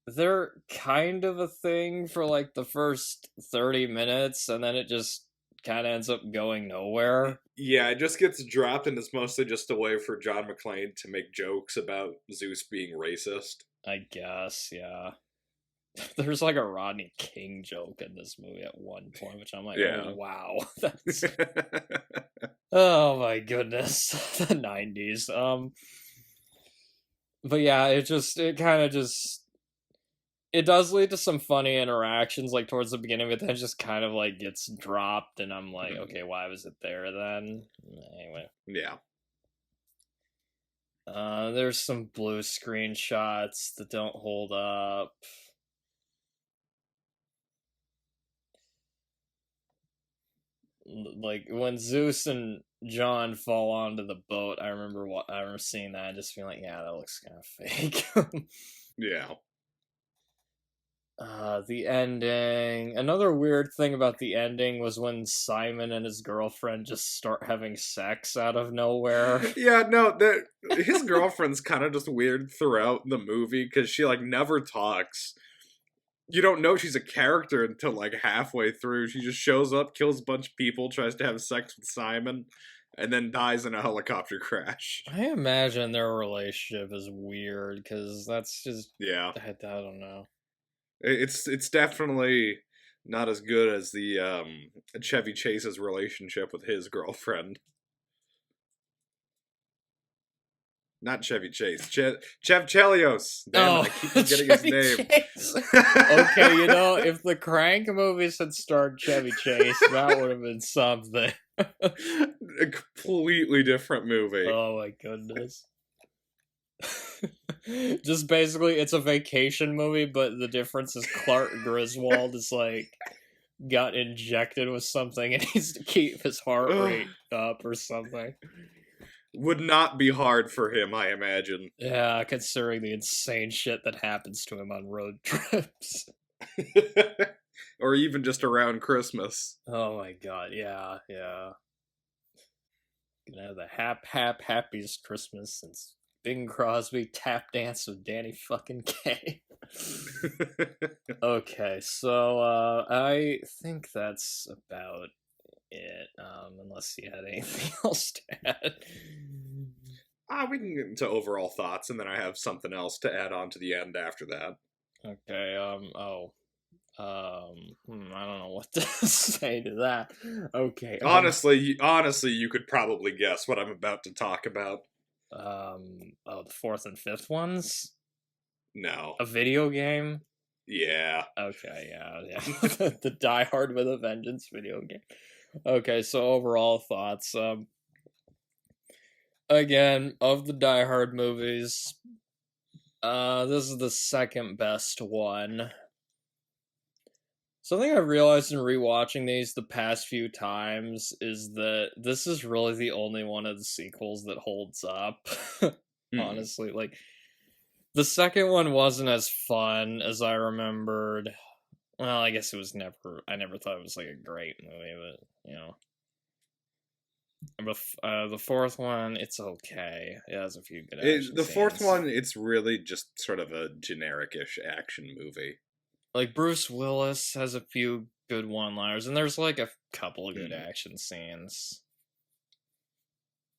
they're kind of a thing for like the first 30 minutes, and then it just kind of ends up going nowhere. Yeah, it just gets dropped, and it's mostly just a way for John McClane to make jokes about Zeus being racist. I guess, yeah. There's like a Rodney King joke in this movie at one point, which I'm like, oh, wow. That's... oh my goodness. The 90s. But yeah, it does lead to some funny interactions, like towards the beginning, but then it just kind of like gets dropped, and I'm like, okay, why was it there then? Anyway. Yeah. There's some blue screen shots that don't hold up. Like when Zeus and John fall onto the boat, I remember seeing that and just feeling like, yeah, that looks kind of fake. Yeah. The ending. Another weird thing about the ending was when Simon and his girlfriend just start having sex out of nowhere. Yeah, no, his girlfriend's kind of just weird throughout the movie because she like never talks. You don't know she's a character until like halfway through. She just shows up, kills a bunch of people, tries to have sex with Simon, and then dies in a helicopter crash. I imagine their relationship is weird because that's just Yeah, I don't know. it's definitely not as good as the Chevy Chase's relationship with his girlfriend. Not Chevy Chase. Chev Chelios. Damn it, I keep forgetting his name. Okay, you know, if the Crank movies had starred Chevy Chase, that would have been something. A completely different movie. Oh my goodness. Just basically, it's a vacation movie, but the difference is Clark Griswold is like got injected with something and needs to keep his heart rate up or something. Would not be hard for him, I imagine. Yeah, considering the insane shit that happens to him on road trips. Or even just around Christmas. Oh my god, yeah. Gonna have the happiest Christmas since Bing Crosby tap dance with Danny fucking Kaye. Okay, so I think that's about it. Unless you had anything else to add. We can get into overall thoughts, and then I have something else to add on to the end after that. Okay, I don't know what to say to that. Okay. Honestly, you could probably guess what I'm about to talk about. The fourth and fifth ones? No. A video game? Yeah. Okay, yeah. The Die Hard with a Vengeance video game. Okay, so overall thoughts. Again, of the Die Hard movies, this is the second best one. Something I've realized in rewatching these the past few times is that this is really the only one of the sequels that holds up. Honestly, like, the second one wasn't as fun as I remembered. Well, I guess it was I never thought it was, like, a great movie, but, you know. But, the fourth one, it's okay. It has a few good action The fourth scenes. one, it's really just sort of a generic-ish action movie. Like, Bruce Willis has a few good one-liners, and there's, like, a couple of good action scenes.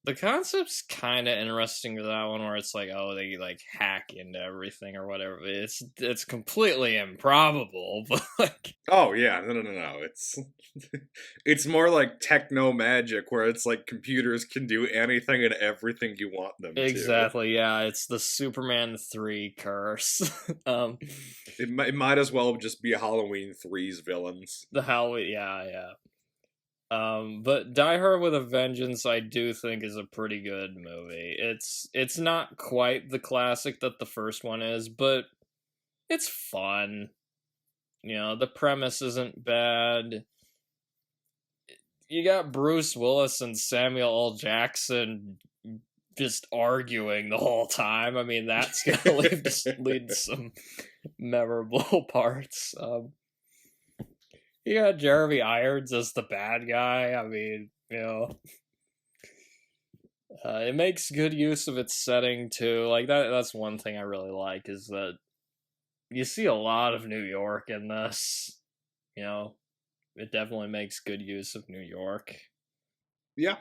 The concept's kind of interesting to that one, where it's like, oh, they, like, hack into everything or whatever. It's completely improbable, but, like... Oh, yeah, no. It's more like techno magic, where it's like computers can do anything and everything you want them to. Exactly, yeah, it's the Superman 3 curse. It might as well just be Halloween 3's villains. The Halloween, yeah. But Die Hard with a Vengeance, I do think, is a pretty good movie. It's not quite the classic that the first one is, but it's fun. You know, the premise isn't bad. You got Bruce Willis and Samuel L. Jackson just arguing the whole time. I mean, that's gonna lead to some memorable parts. You got Jeremy Irons as the bad guy. I mean, you know, it makes good use of its setting too. Like that's one thing I really like is that you see a lot of New York in this. You know, it definitely makes good use of New York. Yeah.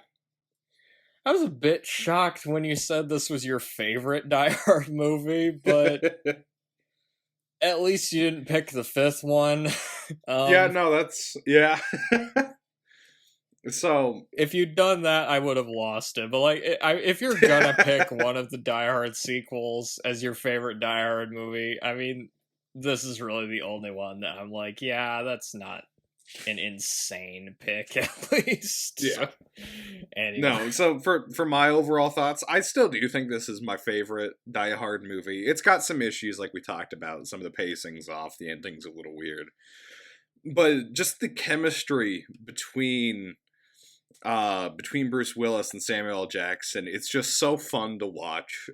I was a bit shocked when you said this was your favorite Die Hard movie, but at least you didn't pick the fifth one. Yeah, no, that's... Yeah. So... If you'd done that, I would have lost it. But, like, if you're gonna pick one of the Die Hard sequels as your favorite Die Hard movie, I mean, this is really the only one that I'm like, yeah, that's not an insane pick, at least. Yeah. Anyway. No, so for my overall thoughts, I still do think this is my favorite Die Hard movie. It's got some issues like we talked about. Some of the pacing's off, the ending's a little weird. But just the chemistry between Bruce Willis and Samuel L. Jackson, it's just so fun to watch.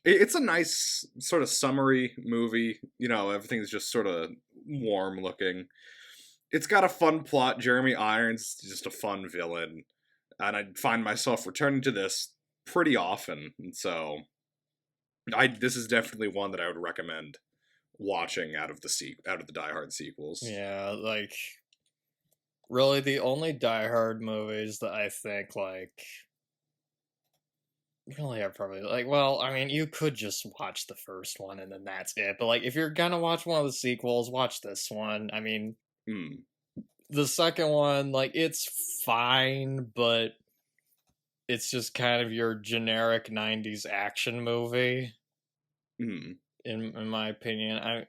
It's a nice sort of summery movie. You know, everything's just sort of warm looking. It's got a fun plot. Jeremy Irons is just a fun villain. And I find myself returning to this pretty often. And so this is definitely one that I would recommend watching out of the Die Hard sequels. Yeah, like really the only Die Hard movies that I think like really are probably like, well, I mean, you could just watch the first one and then that's it. But like if you're gonna watch one of the sequels, watch this one. I mean, the second one, like, it's fine, but it's just kind of your generic 90s action movie. In my opinion.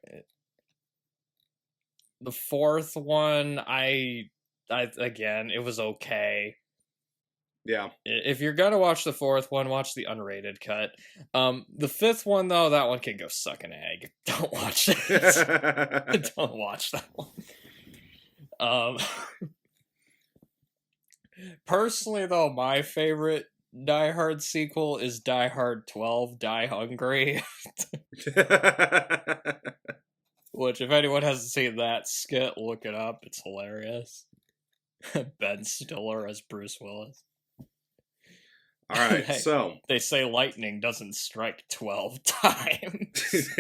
The fourth one, I again, it was okay. Yeah. If you're gonna watch the fourth one, watch the unrated cut. The fifth one, though, that one can go suck an egg. Don't watch it. Don't watch that one. Personally, though, my favorite Die Hard sequel is Die Hard 12, Die Hungry. Which, if anyone hasn't seen that skit, look it up. It's hilarious. Ben Stiller as Bruce Willis. Alright, so... They say lightning doesn't strike 12 times.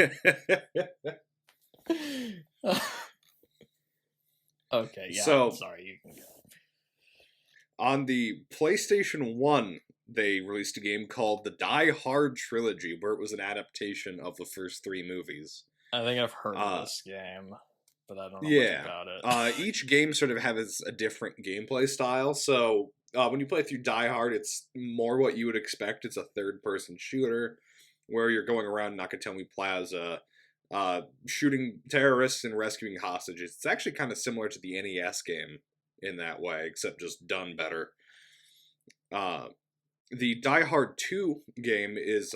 Okay, yeah, so, sorry, you can go. On the PlayStation 1, they released a game called the Die Hard Trilogy, where it was an adaptation of the first 3 movies. I think I've heard of this game, but I don't know much about it. Each game sort of has a different gameplay style, so when you play through Die Hard, it's more what you would expect. It's a third-person shooter, where you're going around Nakatomi Plaza, shooting terrorists and rescuing hostages. It's actually kind of similar to the NES game in that way, except just done better. The Die Hard 2 game is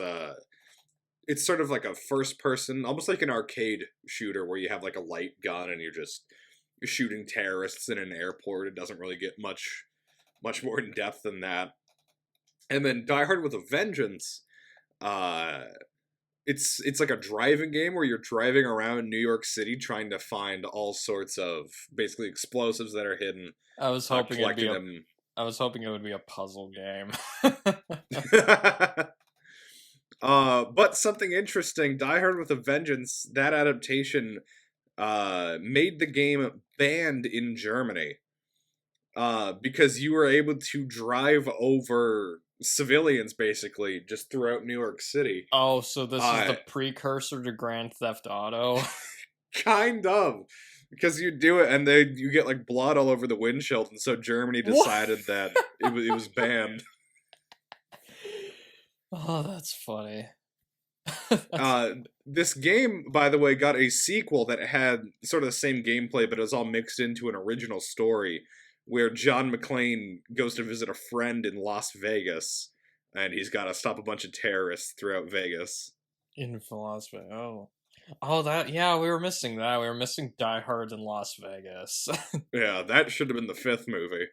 it's sort of like a first person, almost like an arcade shooter where you have like a light gun and you're just shooting terrorists in an airport. It doesn't really get much more in depth than that. And then Die Hard with a Vengeance, it's like a driving game where you're driving around New York City trying to find all sorts of basically explosives that are hidden. I was hoping it would be a puzzle game. But something interesting, Die Hard with a Vengeance, that adaptation made the game banned in Germany. Because you were able to drive over civilians, basically, just throughout New York City. Oh, so this is the precursor to Grand Theft Auto? Kind of. Because you do it, and you get, like, blood all over the windshield, and so Germany decided that it was banned. Oh, that's funny. This game, by the way, got a sequel that had sort of the same gameplay, but it was all mixed into an original story, where John McClane goes to visit a friend in Las Vegas, and he's got to stop a bunch of terrorists throughout Vegas. In Las Vegas. Oh, yeah, we were missing that. We were missing Die Hard in Las Vegas. Yeah, that should have been the 5th movie.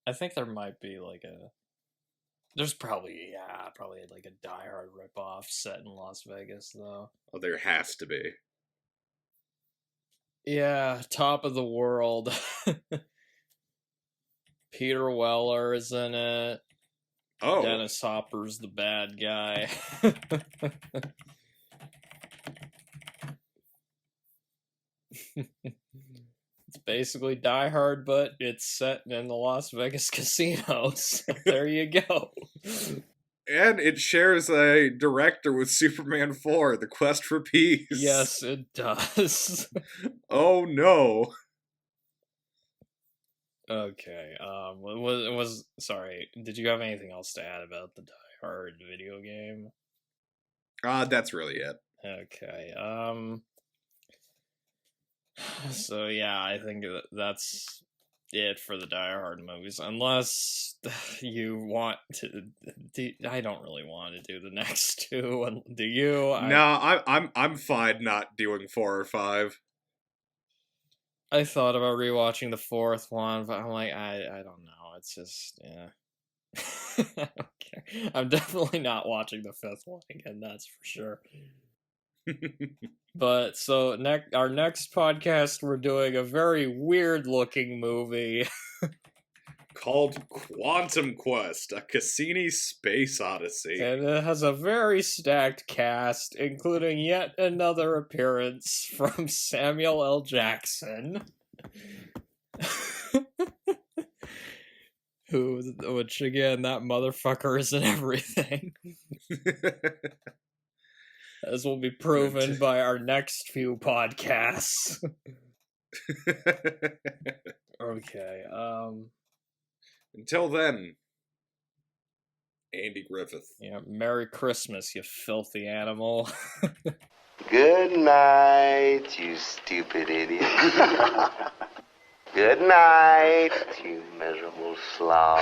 I think there might be like there's probably like a Die Hard ripoff set in Las Vegas, though. Oh, there has to be. Yeah, Top of the World. Peter Weller is in it. Oh. Dennis Hopper's the bad guy. It's basically Die Hard, but it's set in the Las Vegas casinos. There you go. And it shares a director with Superman 4, The Quest for Peace. Yes, it does. Oh, no. Okay, sorry, did you have anything else to add about the Die Hard video game? That's really it. Okay, so yeah, I think that's it for the Die Hard movies, unless you want to. I don't really want to do the next 2. Do you? No, I'm fine not doing 4 or 5. I thought about rewatching the 4th one, but I'm like, I don't know. It's just, yeah. Okay. I'm definitely not watching the fifth one again, that's for sure. But so our next podcast, we're doing a very weird-looking movie called Quantum Quest: A Cassini Space Odyssey. And it has a very stacked cast, including yet another appearance from Samuel L. Jackson. Which again, that motherfucker is in everything. As will be proven by our next few podcasts. Okay, Until then, Andy Griffith. Yeah, Merry Christmas, you filthy animal. Good night, you stupid idiot. Good night, you miserable slob.